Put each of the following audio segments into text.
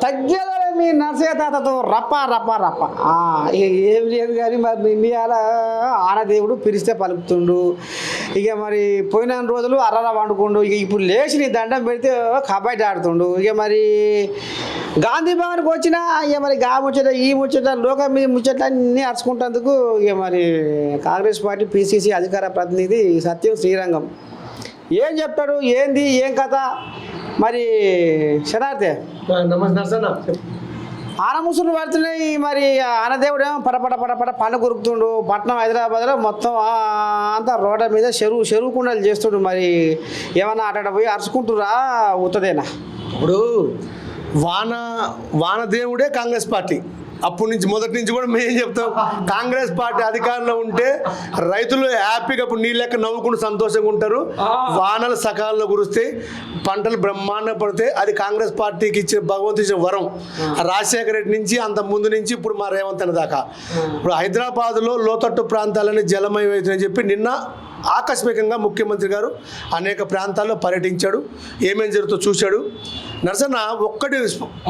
తగ్గేదో మీ నర్సయ్య తాతతో రప్ప రప్ప రప్ప ఏం లేదు కానీ మరి ఇండియాల ఆనదేవుడు పిలిస్తే పలుకుతుండు. ఇక మరి పోయిన రోజులు అర్రలా వండుకుండు. ఇక ఇప్పుడు లేచి నీ దండం పెడితే కబడ్డీ ఆడుతుండు. ఇక మరి గాంధీ భవన్కి వచ్చినా ఇక మరి గా ముచ్చట ఈ ముచ్చట లోకం మీద ముచ్చట అన్నీ అరుచుకుంటేందుకు ఇక మరి కాంగ్రెస్ పార్టీ పిసిసి అధికార ప్రతినిధి సత్యం శ్రీరంగం ఏం చెప్తాడు, ఏంది ఏం కథ మరి శనార్థే ఆనముసులు పడుతున్నాయి. మరి ఆనదేవుడు ఏమో పడపడ పడపడ పండు కురుకుతుండు. పట్నం హైదరాబాద్లో మొత్తం అంతా రోడ్ల మీద చెరువు కుండలు చేస్తుండు. మరి ఏమన్నా అక్కడ పోయి అరుచుకుంటురా ఉత్తదేనా? ఇప్పుడు వానదేవుడే కాంగ్రెస్ పార్టీ. అప్పటి నుంచి మొదటి నుంచి కూడా మేము చెప్తాం, కాంగ్రెస్ పార్టీ అధికారంలో ఉంటే రైతులు హ్యాపీగా ఇప్పుడు నీళ్ళు లెక్క నవ్వుకుంటూ సంతోషంగా ఉంటారు. వానలు సకాలంలో కురుస్తాయి, పంటలు బ్రహ్మాండ పడితే అది కాంగ్రెస్ పార్టీకి ఇచ్చిన భగవంతు ఇచ్చిన వరం. రాజశేఖర రెడ్డి నుంచి అంత ముందు నుంచి ఇప్పుడు మా రేవంత్ అన్న దాకా ఇప్పుడు హైదరాబాద్లో లోతట్టు ప్రాంతాలని జలమయం అవుతుందని చెప్పి నిన్న ఆకస్మికంగా ముఖ్యమంత్రి గారు అనేక ప్రాంతాల్లో పర్యటించాడు. ఏమేం జరుగుతుందో చూశాడు. నరసన్న ఒక్కటి,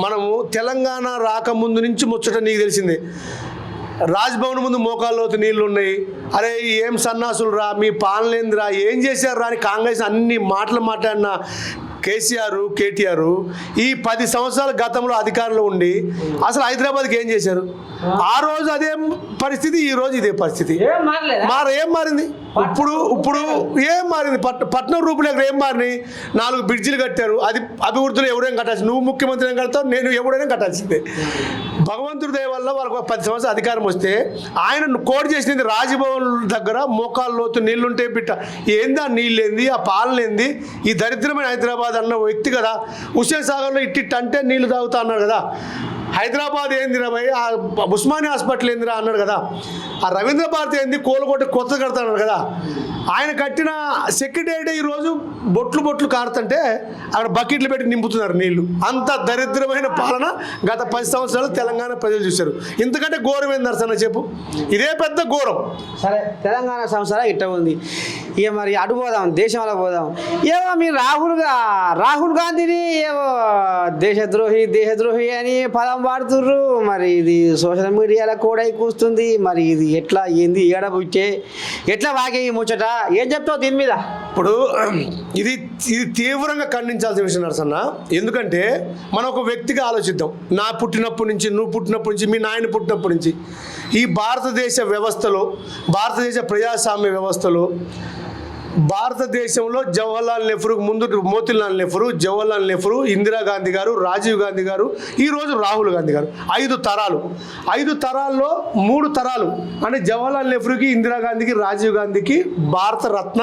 మనము తెలంగాణ రాకముందు నుంచి ముచ్చట నీకు తెలిసిందే. రాజ్భవన్ ముందు మోకాల్లోతు నీళ్లు ఉన్నాయి. అరే ఏం సన్నాసులు రా, మీ పాలనేంద్రా, ఏం చేశారు రా అని కాంగ్రెస్ అన్ని మాటలు మాట్లాడిన కేటీఆర్ ఈ 10 సంవత్సరాల గతంలో అధికారంలో ఉండి అసలు హైదరాబాద్కి ఏం చేశారు? ఆ రోజు అదే పరిస్థితి, ఈ రోజు ఇదే పరిస్థితి. ఏం మారింది? ఇప్పుడు ఏం మారింది? పట్నం రూపులేక ఏం మారినాయి? 4 బ్రిడ్జిలు కట్టారు. అది అభివృద్ధిలో ఎవరైనా కట్టాల్సింది. నువ్వు ముఖ్యమంత్రి ఏం కడతావు, నేను ఎవడైనా కట్టాల్సిందే. భగవంతుడి దయ వల్ల వాళ్ళకు 10 సంవత్సరాలు అధికారం వస్తే ఆయన కోడ్ చేసింది రాజ్భవన్ దగ్గర మోకాళ్ళ లోతు నీళ్లుంటే బిట్ట. ఏంది ఆ నీళ్ళేంది, ఆ పాలనేంది? ఈ దరిద్రమైన హైదరాబాద్ అన్న వ్యక్తి కదా హుస్సేన్ సాగర్లో ఇట్టిట్టంటే నీళ్లు తాగుతా అన్నాడు కదా. హైదరాబాద్ ఏందిరా భయ్, ఆ ఉస్మానియా హాస్పిటల్ ఏందిరా అన్నాడు కదా. ఆ రవీంద్ర భారతి ఏంది, కోలుకోట కొత్త కడతాడు కదా. ఆయన కట్టిన సెక్రటేరియట్ ఈరోజు బొట్లు కారుతుంటే అక్కడ బకెట్లు పెట్టి నింపుతున్నారు నీళ్లు. అంత దరిద్రమైన పాలన గత 10 సంవత్సరాలు తెలంగాణ ప్రజలు చూశారు. ఇంతకంటే ఘోరం ఏంది నరసన్న చెప్పు? ఇదే పెద్ద ఘోరం. సరే, తెలంగాణ సంవత్సరం ఇట్ట ఉంది. ఇక మరి అటు పోదాం, దేశంలో పోదాం. ఏమో మీరు రాహుల్ గాంధీని ఏమో దేశద్రోహి అని పదం వాడుతుర్రు. మరి ఇది సోషల్ మీడియాలో కూడా కూస్తుంది. మరి ఇది ఎట్లా ఏంది, ఏడబుచ్చే ఎట్లా వాగే ఈ ముచ్చట, ఏం చెప్తావు దీని మీద? ఇప్పుడు ఇది తీవ్రంగా ఖండించాల్సిన విషయం నరసన్న. ఎందుకంటే మనం ఒక వ్యక్తిగా ఆలోచిద్దాం. నా పుట్టినప్పటి నుంచి, నువ్వు పుట్టినప్పటి నుంచి, మీ నాయన పుట్టినప్పటి నుంచి ఈ భారతదేశ వ్యవస్థలో, భారతదేశ ప్రజాస్వామ్య వ్యవస్థలో భారతదేశంలో జవహర్లాల్ నెహ్రూ ముందు మోతీలాల్ నెహ్రూ, జవహర్లాల్ నెహ్రూ, ఇందిరాగాంధీ గారు, రాజీవ్ గాంధీ గారు, ఈరోజు రాహుల్ గాంధీ గారు. 5 తరాలు. 5 తరాల్లో 3 తరాలు అంటే జవహర్లాల్ నెహ్రూకి, ఇందిరాగాంధీకి, రాజీవ్ గాంధీకి భారత రత్న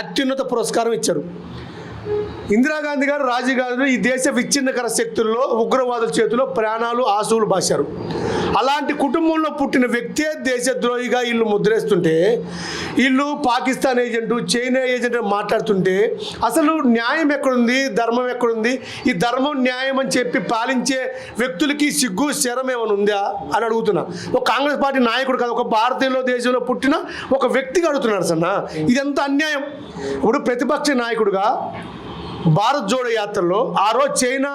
అత్యున్నత పురస్కారం ఇచ్చారు. ఇందిరాగాంధీ గారు, రాజీవ్ గాంధీ ఈ దేశ విచ్ఛిన్నకర శక్తుల్లో ఉగ్రవాదుల చేతిలో ప్రాణాలు ఆశువులు బాశారు. అలాంటి కుటుంబంలో పుట్టిన వ్యక్తే దేశద్రోహిగా వీళ్ళు ముద్రేస్తుంటే, వీళ్ళు పాకిస్తాన్ ఏజెంటు, చైనా ఏజెంట్ మాట్లాడుతుంటే అసలు న్యాయం ఎక్కడుంది, ధర్మం ఎక్కడుంది? ఈ ధర్మం న్యాయం అని చెప్పి పాలించే వ్యక్తులకి సిగ్గు శరం ఏమైనా ఉందా అని అడుగుతున్నా. ఒక కాంగ్రెస్ పార్టీ నాయకుడు కాదు, ఒక భారతీయుల దేశంలో పుట్టిన ఒక వ్యక్తిగా అడుగుతున్నాడు సన్న. ఇదంతా అన్యాయం. ఇప్పుడు ప్రతిపక్ష నాయకుడుగా భారత్ జోడో యాత్రలో ఆ రోజు చైనా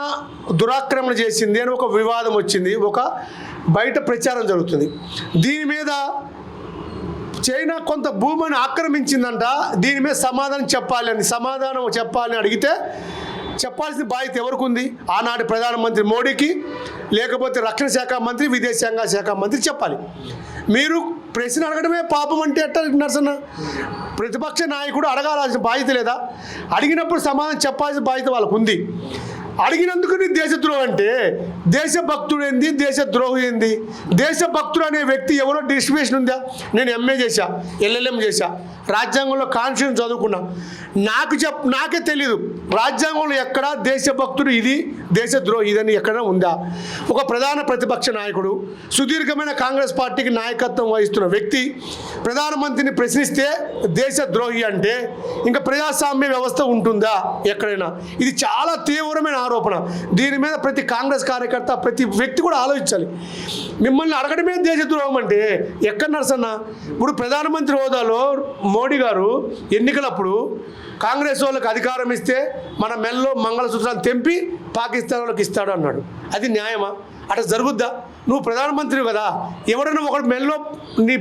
దురాక్రమణ చేసింది అని ఒక వివాదం వచ్చింది, ఒక బయట ప్రచారం జరుగుతుంది. దీని మీద చైనా కొంత భూమిని ఆక్రమించిందంట. దీని మీద సమాధానం చెప్పాలని అడిగితే చెప్పాల్సిన బాధ్యత ఎవరికి ఉంది? ఆనాటి ప్రధానమంత్రి మోడీకి, లేకపోతే రక్షణ శాఖ మంత్రి, విదేశాంగ శాఖ మంత్రి చెప్పాలి. మీరు ప్రశ్న అడగడమే పాపం అంటే ఎట్లా నరసన్న? ప్రతిపక్ష నాయకుడు అడగాల్సిన బాధ్యత లేదా? అడిగినప్పుడు సమాధానం చెప్పాల్సిన బాధ్యత వాళ్ళకు ఉంది. అడిగినందుకు నీ దేశద్రోహి అంటే దేశభక్తుడు ఏంది, దేశద్రోహి ఏంది? దేశభక్తుడు అనే వ్యక్తి ఎవరో డిస్ట్రిబ్యూషన్ ఉందా? నేను ఎంఏ చేశా, LLM చేశా, రాజ్యాంగంలో కాన్స్టిట్యూషన్ చదువుకున్నా. నాకే తెలీదు రాజ్యాంగంలో ఎక్కడ దేశభక్తుడు ఇది, దేశద్రోహి ఇదని ఎక్కడైనా ఉందా? ఒక ప్రధాన ప్రతిపక్ష నాయకుడు, సుదీర్ఘమైన కాంగ్రెస్ పార్టీకి నాయకత్వం వహిస్తున్న వ్యక్తి ప్రధానమంత్రిని ప్రశ్నిస్తే దేశద్రోహి అంటే ఇంకా ప్రజాస్వామ్య వ్యవస్థ ఉంటుందా ఎక్కడైనా? ఇది చాలా తీవ్రమైన ఆరోపణ. దీని మీద ప్రతి కాంగ్రెస్ కార్యకర్త, ప్రతి వ్యక్తి కూడా ఆలోచించాలి. మిమ్మల్ని అడగడమే దేశద్రోహం అంటే ఎక్కడ నరసన్న? ఇప్పుడు ప్రధానమంత్రి హోదాలో మోడీ గారు ఎన్నికలప్పుడు కాంగ్రెస్ వాళ్ళకి అధికారం ఇస్తే మన మెల్లో మంగళసూత్రాన్ని తెంపి పాకిస్తాన్ వాళ్ళకి ఇస్తాడు అన్నాడు. అది న్యాయమా? అట్లా జరుగుద్దా? నువ్వు ప్రధానమంత్రి కదా, ఎవరైనా ఒకటి నీ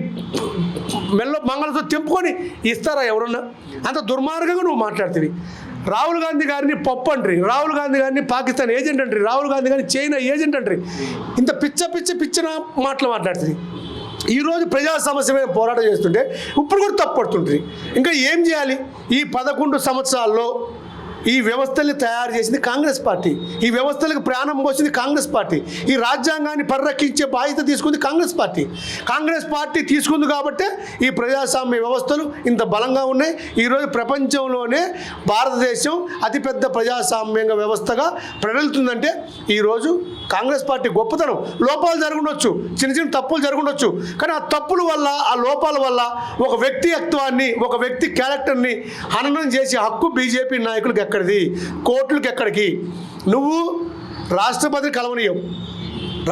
మెల్లో మంగళసూత్రం తెంపుకొని ఇస్తారా ఎవరన్నా? అంత దుర్మార్గంగా నువ్వు మాట్లాడుతుంది. రాహుల్ గాంధీ గారిని పప్పు అంటారు, రాహుల్ గాంధీ గారిని పాకిస్తాన్ ఏజెంట్ అంటారు, రాహుల్ గాంధీ గారిని చైనా ఏజెంట్ అంటారు. ఇంత పిచ్చిన మాటలు మాట్లాడుతుంది. ఈరోజు ప్రజా సమస్య మీద పోరాటం చేస్తుంటే ఇప్పుడు కూడా తప్పడుతుంటుంది. ఇంకా ఏం చేయాలి? ఈ 11 సంవత్సరాల్లో ఈ వ్యవస్థల్ని తయారు చేసింది కాంగ్రెస్ పార్టీ, ఈ వ్యవస్థలకు ప్రాణం పోసింది కాంగ్రెస్ పార్టీ, ఈ రాజ్యాంగాన్ని పరిరక్షించే బాధ్యత తీసుకుంది కాంగ్రెస్ పార్టీ. కాంగ్రెస్ పార్టీ తీసుకుంది కాబట్టే ఈ ప్రజాస్వామ్య వ్యవస్థలు ఇంత బలంగా ఉన్నాయి. ఈరోజు ప్రపంచంలోనే భారతదేశం అతిపెద్ద ప్రజాస్వామ్యంగా వ్యవస్థగా ప్రజలుతుందంటే ఈరోజు కాంగ్రెస్ పార్టీ గొప్పతనం. లోపాలు జరుగుండొచ్చు, చిన్న తప్పులు జరుగుండొచ్చు, కానీ ఆ తప్పుల వల్ల, ఆ లోపాల వల్ల ఒక వ్యక్తిత్వాన్ని, ఒక వ్యక్తి క్యారెక్టర్ని హననం చేసే హక్కు బీజేపీ నాయకులకు ఎక్కడిది? కోర్టులకు ఎక్కడికి? నువ్వు రాష్ట్రపతిని కలవనీయం,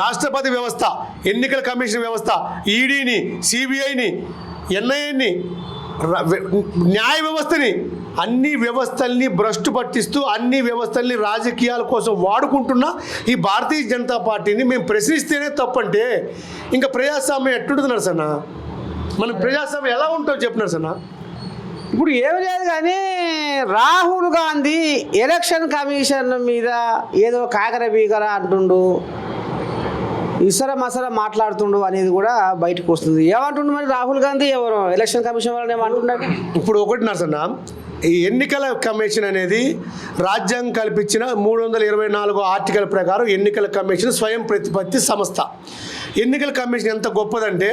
రాష్ట్రపతి వ్యవస్థ, ఎన్నికల కమిషన్ వ్యవస్థ, ఈడీని, సిబిఐని, ఎన్ఐఏని, న్యాయ వ్యవస్థని, అన్ని వ్యవస్థల్ని భ్రష్టు పట్టిస్తూ అన్ని వ్యవస్థల్ని రాజకీయాల కోసం వాడుకుంటున్న ఈ భారతీయ జనతా పార్టీని మేము ప్రశ్నిస్తేనే తప్పంటే ఇంకా ప్రజాస్వామ్యం ఎట్టుంటుంది నరసన్న? మన ప్రజాస్వామ్యం ఎలా ఉంటుందో చెప్పు నరసన్న. ఇప్పుడు ఏమి లేదు కానీ రాహుల్ గాంధీ ఎలక్షన్ కమిషన్ మీద ఏదో కాకర బీకర అంటుండు, ఇసర మసర మాట్లాడుతుండు అనేది కూడా బయటకు వస్తుంది. ఏమంటుండు మరి రాహుల్ గాంధీ? ఎవరు ఎలక్షన్ కమిషన్ వాళ్ళని ఏమంటున్నాడు? ఇప్పుడు ఒకటి నరసన్న, ఈ ఎన్నికల కమిషన్ అనేది రాజ్యాంగం కల్పించిన 324 ఆర్టికల్ ప్రకారం ఎన్నికల కమిషన్ స్వయం ప్రతిపత్తి సంస్థ. ఎన్నికల కమిషన్ ఎంత గొప్పదంటే,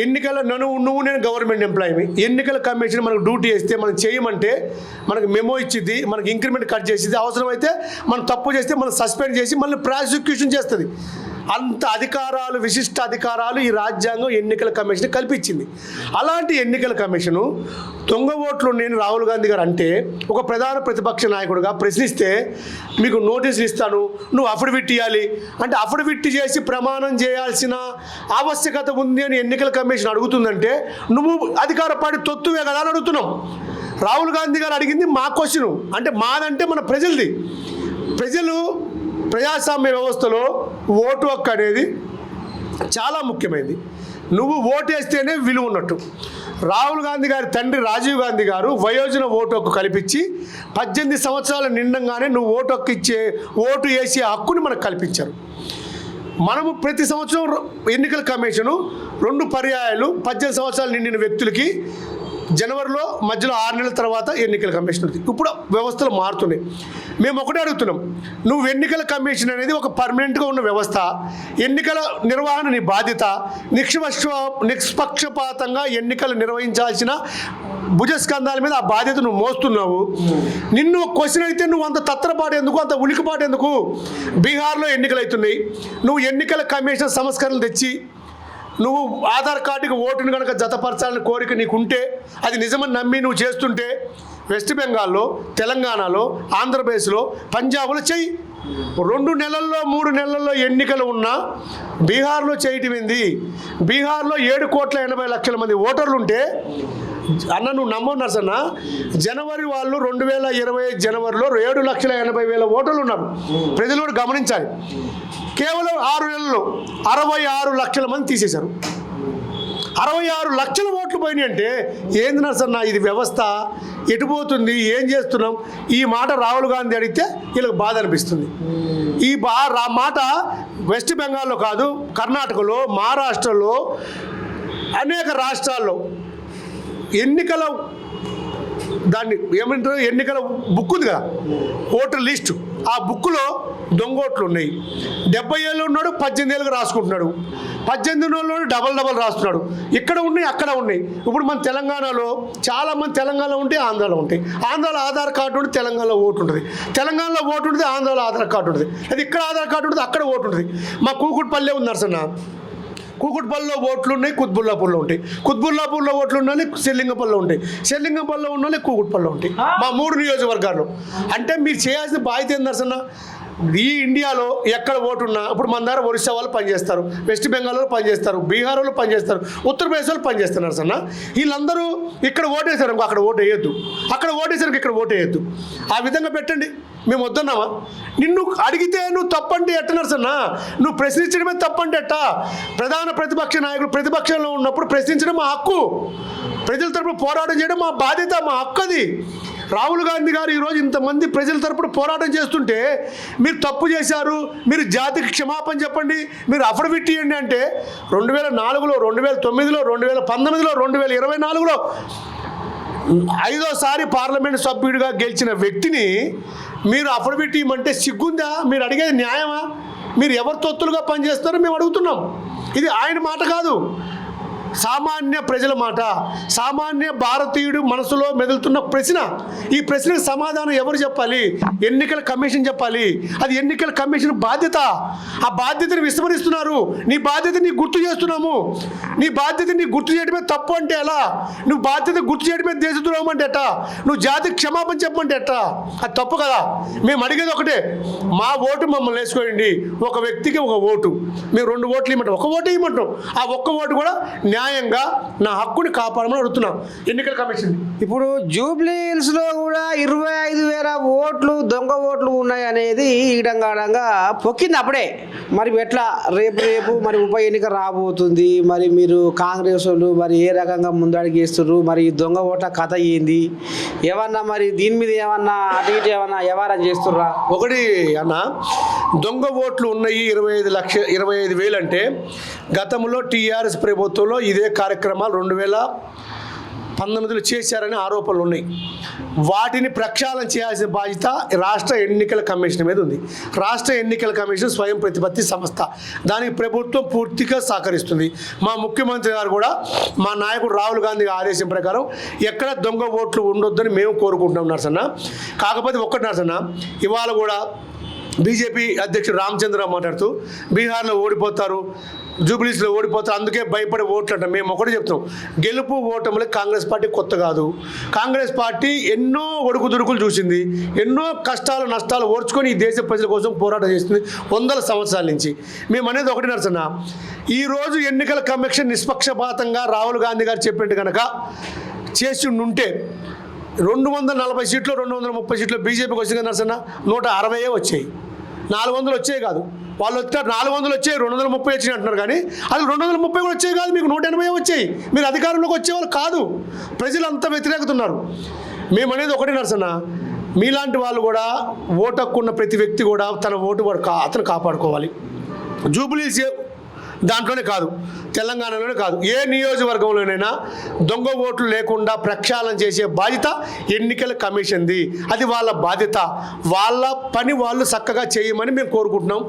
ఎన్నికల నువ్వు నేను గవర్నమెంట్ ఎంప్లాయీ, ఎన్నికల కమిషన్ మనకు డ్యూటీ వేస్తే మనం చేయమంటే మనకు మెమో ఇచ్చిద్ది, మనకి ఇంక్రిమెంట్ కట్ చేసిద్ది, అవసరమైతే మనం తప్పు చేస్తే మనం సస్పెండ్ చేసి మళ్ళీ ప్రాసిక్యూషన్ చేస్తుంది. అంత అధికారాలు, విశిష్ట అధికారాలు ఈ రాజ్యాంగం ఎన్నికల కమిషన్ కల్పించింది. అలాంటి ఎన్నికల కమిషను దొంగ ఓట్లు నేను రాహుల్ గాంధీ గారు అంటే ఒక ప్రధాన ప్రతిపక్ష నాయకుడిగా ప్రశ్నిస్తే మీకు నోటీసులు ఇస్తాను, నువ్వు అఫిడవిట్ ఇవ్వాలి అంటే అఫిడవిట్ చేసి ప్రమాణం చేయాల్సిన ఆవశ్యకత ఉంది అని ఎన్నికల కమిషన్ అడుగుతుందంటే నువ్వు అధికార పార్టీ తొత్తువే కదా అని అడుగుతున్నాం. రాహుల్ గాంధీ గారు అడిగింది మా క్వశ్చను, అంటే మాదంటే మన ప్రజలది. ప్రజలు ప్రజాస్వామ్య వ్యవస్థలో ఓటు హక్కు అనేది చాలా ముఖ్యమైనది. నువ్వు ఓటు వేస్తేనే విలువ ఉన్నట్టు. రాహుల్ గాంధీ గారి తండ్రి రాజీవ్ గాంధీ గారు వయోజన ఓటు హక్కు కల్పించి 18 సంవత్సరాలు నిండంగానే నువ్వు ఓటు వేసే హక్కుని మనకు కల్పించారు. మనము ప్రతి సంవత్సరం ఎన్నికల కమిషను 2 పర్యాయాలు 18 సంవత్సరాలు నిండిన వ్యక్తులకి జనవరిలో మధ్యలో 6 నెలల తర్వాత ఎన్నికల కమిషన్ ఉంది. ఇప్పుడు వ్యవస్థలు మారుతున్నాయి. మేము ఒకటే అడుగుతున్నాం, నువ్వు ఎన్నికల కమిషన్ అనేది ఒక పర్మనెంట్గా ఉన్న వ్యవస్థ, ఎన్నికల నిర్వహణ నీ బాధ్యత, నిష్పక్షపాతంగా ఎన్నికలు నిర్వహించాల్సిన భుజస్కంధాల మీద ఆ బాధ్యత నువ్వు మోస్తున్నావు. నిన్ను క్వశ్చన్ అయితే నువ్వు అంత తత్తరపాటు ఎందుకు, అంత ఉలికిపాటు ఎందుకు? బీహార్లో ఎన్నికలు అవుతున్నాయి, నువ్వు ఎన్నికల కమిషన్ సంస్కరణలు తెచ్చి నువ్వు ఆధార్ కార్డుకి ఓటును కనుక జతపరచాలని కోరిక నీకుంటే, అది నిజమని నమ్మి నువ్వు చేస్తుంటే వెస్ట్ బెంగాల్లో, తెలంగాణలో, ఆంధ్రప్రదేశ్లో, పంజాబ్లో చెయ్యి. 2 నెలల్లో 3 నెలల్లో ఎన్నికలు ఉన్నా బీహార్లో చేయటం ఏంది? బీహార్లో 7,80,00,000 మంది ఓటర్లు ఉంటే అన్న నువ్వు నమ్మవు నర్సన్న, జనవరి వాళ్ళు 2020 జనవరిలో 7,80,000 ఓటర్లు ఉన్నారు. ప్రజలు కూడా గమనించాలి. కేవలం 6 నెలల్లో 66 లక్షల మంది తీసేశారు. 66 లక్షల ఓట్లు పోయినాయి అంటే ఏంది నర్సన్న ఇది వ్యవస్థ? ఎటుపోతుంది? ఏం చేస్తున్నాం? ఈ మాట రాహుల్ గాంధీ అడిగితే వీళ్ళకి బాధ అనిపిస్తుంది. ఈ మాట వెస్ట్ బెంగాల్లో కాదు, కర్ణాటకలో, మహారాష్ట్రలో, అనేక రాష్ట్రాల్లో ఎన్నికల దాన్ని ఏమంటారు, ఎన్నికల బుక్ ఉంది కదా, ఓటర్ లిస్టు, ఆ బుక్లో దొంగోట్లు ఉన్నాయి. 70 ఏళ్ళు ఉన్నాడు, 18 ఏళ్ళకి రాసుకుంటున్నాడు, 18 ఏళ్ళు డబల్ రాస్తున్నాడు. ఇక్కడ ఉన్నాయి, అక్కడ ఉన్నాయి. ఇప్పుడు మన తెలంగాణలో చాలామంది తెలంగాణలో ఉంటే ఆంధ్రాలో ఉంటాయి. ఆంధ్రాలో ఆధార్ కార్డు ఉంటే తెలంగాణలో ఓటు ఉంటుంది, తెలంగాణలో ఓటు ఉంటుంది, ఆంధ్రాలో ఆధార్ కార్డు ఉంటుంది. అది ఇక్కడ ఆధార్ కార్డు ఉంటుంది, అక్కడ ఓటు ఉంటుంది. మా కూకుట్పల్లె ఉంది నరసన్న, కూకుట్పల్లిలో ఓట్లు ఉన్నాయి, కుత్బుల్లాపూర్లో ఉంటాయి, కుత్బుల్లాపూర్లో ఓట్లు ఉన్నాయి, సెల్లింగపల్లిలో ఉంటాయి, సెల్లింగపల్లిలో ఉన్న కూకుట్పల్లిలో ఉంటాయి. మా 3 నియోజకవర్గాల్లో. అంటే మీరు చేయాల్సిన బాధ్యత ఏంది నరసన్న? ఈ ఇండియాలో ఎక్కడ ఓటు ఉన్నా ఇప్పుడు మన దగ్గర ఒరిస్సా వాళ్ళు పనిచేస్తారు, వెస్ట్ బెంగాల్ వాళ్ళు పనిచేస్తారు, బీహార్ వాళ్ళు పనిచేస్తారు, ఉత్తరప్రదేశ్ వాళ్ళు పనిచేస్తున్నారు సన్న. వీళ్ళందరూ ఇక్కడ ఓటేశారు అక్కడ ఓటు వేయొద్దు, అక్కడ ఓటేసారు ఇక్కడ ఓటు వేయొద్దు. ఆ విధంగా పెట్టండి. మేము వద్దన్నామా? నిన్ను అడిగితే నువ్వు తప్పంటే ఎట్టన్నారు సన్న? నువ్వు ప్రశ్నించడమే తప్పంటే ఎట్టా? ప్రధాన ప్రతిపక్ష నాయకులు ప్రతిపక్షంలో ఉన్నప్పుడు ప్రశ్నించడం మా హక్కు, ప్రజల తరపున పోరాటం చేయడం మా బాధ్యత, మా హక్కు అది. రాహుల్ గాంధీ గారు ఈరోజు ఇంతమంది ప్రజల తరపున పోరాటం చేస్తుంటే మీరు తప్పు చేశారు, మీరు జాతికి క్షమాపణ చెప్పండి, మీరు అఫిడవిట్ ఇవ్వండి అంటే 2004లో, 2009లో, 2019లో, 2024లో 5వసారి పార్లమెంట్ సభ్యుడిగా గెలిచిన వ్యక్తిని మీరు అఫిడవిట్ ఇవ్వమంటే సిగ్గుందా? మీరు అడిగేది న్యాయమా? మీరు ఎవరు తొత్తులుగా పనిచేస్తారో మేము అడుగుతున్నాం. ఇది ఆయన మాట కాదు, సామాన్య ప్రజల మాట, సామాన్య భారతీయుడు మనసులో మెదులుతున్న ప్రశ్న. ఈ ప్రశ్నకు సమాధానం ఎవరు చెప్పాలి? ఎన్నికల కమిషన్ చెప్పాలి. అది ఎన్నికల కమిషన్ బాధ్యత. ఆ బాధ్యతను విస్మరిస్తున్నారు. నీ బాధ్యత నీకు గుర్తు చేస్తున్నాము. నీ బాధ్యత నీకు గుర్తు చేయడమే తప్పు అంటే ఎలా? నువ్వు బాధ్యత గుర్తు చేయడమే దేశద్రోహం అంటే ఎట్టా? నువ్వు జాతికి క్షమాపణ చెప్పమంటే ఎట్టా? అది తప్పు కదా. మేము అడిగేది ఒకటే, మా ఓటు మమ్మల్ని వేసుకోండి. ఒక వ్యక్తికి ఒక ఓటు, మేము 2 ఓట్లు ఇవ్వమంటాం, ఒక ఓటు ఇవ్వమంటాం. ఆ ఒక్క ఓటు కూడా న్యాయంగా నా హక్కుని కాపాడమని అడుగుతున్నాం ఎన్నికల కమిషన్. ఇప్పుడు జూబ్లీ హిల్స్లో కూడా 25,000 ఓట్లు దొంగ ఓట్లు ఉన్నాయి అనేది ఈడంగాడంగా పొక్కింది అప్పుడే. మరి ఎట్లా రేపు మరి ఉప ఎన్నిక రాబోతుంది, మరి మీరు కాంగ్రెస్ వాళ్ళు మరి ఏ రకంగా ముందడుగు వేస్తున్నారు, మరి ఈ దొంగ ఓట్ల కథ ఏంది? ఏమన్నా మరి దీని మీద ఏమన్నా అటు ఇటు ఏమన్నా వ్యవహారం చేస్తుర్రా? ఒకటి అన్న, దొంగ ఓట్లు ఉన్నాయి 25,000 అంటే గతంలో టీఆర్ఎస్ ప్రభుత్వంలో ఇదే కార్యక్రమాలు 2019లో చేశారనే ఆరోపణలు ఉన్నాయి. వాటిని ప్రక్షాళన చేయాల్సిన బాధ్యత రాష్ట్ర ఎన్నికల కమిషన్ మీద ఉంది. రాష్ట్ర ఎన్నికల కమిషన్ స్వయం ప్రతిపత్తి సంస్థ, దానికి ప్రభుత్వం పూర్తిగా సహకరిస్తుంది. మా ముఖ్యమంత్రి గారు కూడా మా నాయకుడు రాహుల్ గాంధీ ఆదేశం ప్రకారం ఎక్కడ దొంగ ఓట్లు ఉండొద్దని మేము కోరుకుంటున్నాం నరసన్న. కాకపోతే ఒక్కటి నరసన్న, ఇవాళ కూడా బీజేపీ అధ్యక్షుడు రామచంద్రరావు మాట్లాడుతూ బీహార్లో ఓడిపోతారు, జూబ్లీస్లో ఓడిపోతారు, అందుకే భయపడే ఓట్లు అంట. మేము ఒకటి చెప్తాం, గెలుపు ఓటములే కాంగ్రెస్ పార్టీ కొత్త కాదు. కాంగ్రెస్ పార్టీ ఎన్నో ఒడుకుదుడుకులు చూసింది, ఎన్నో కష్టాలు నష్టాలు ఓర్చుకొని ఈ దేశ ప్రజల కోసం పోరాటం చేస్తుంది 100 సంవత్సరాల నుంచి. మేము అనేది ఒకటి నడుస్తున్నా, ఈరోజు ఎన్నికల కమిషన్ నిష్పక్షపాతంగా రాహుల్ గాంధీ గారు చెప్పినట్టు కనుక చేసి ఉంటే 240 సీట్లు 230 సీట్లు బీజేపీకి వచ్చింది కదా నరసన్న, 160 వచ్చాయి. 400 వచ్చాయి కాదు, వాళ్ళు వచ్చే 400 వచ్చాయి, 230 వచ్చాయి అంటున్నారు. కానీ అది 230 కూడా వచ్చాయి కాదు, మీకు 180 వచ్చాయి. మీరు అధికారంలోకి వచ్చేవాళ్ళు కాదు. ప్రజలు అంతా వ్యతిరేకత ఉన్నారు. మేము అనేది ఒకటి నరసన్న, మీలాంటి వాళ్ళు కూడా ఓటు హక్కు ఉన్న ప్రతి వ్యక్తి కూడా తన ఓటు అతను కాపాడుకోవాలి. జూబ్లీస్ దాంట్లోనే కాదు, తెలంగాణలోనే కాదు, ఏ నియోజకవర్గంలోనైనా దొంగ ఓట్లు లేకుండా ప్రక్షాళన చేసే బాధ్యత ఎన్నికల కమిషన్ది. అది వాళ్ళ బాధ్యత. వాళ్ళ పని వాళ్ళు చక్కగా చేయమని మేము కోరుకుంటున్నాం.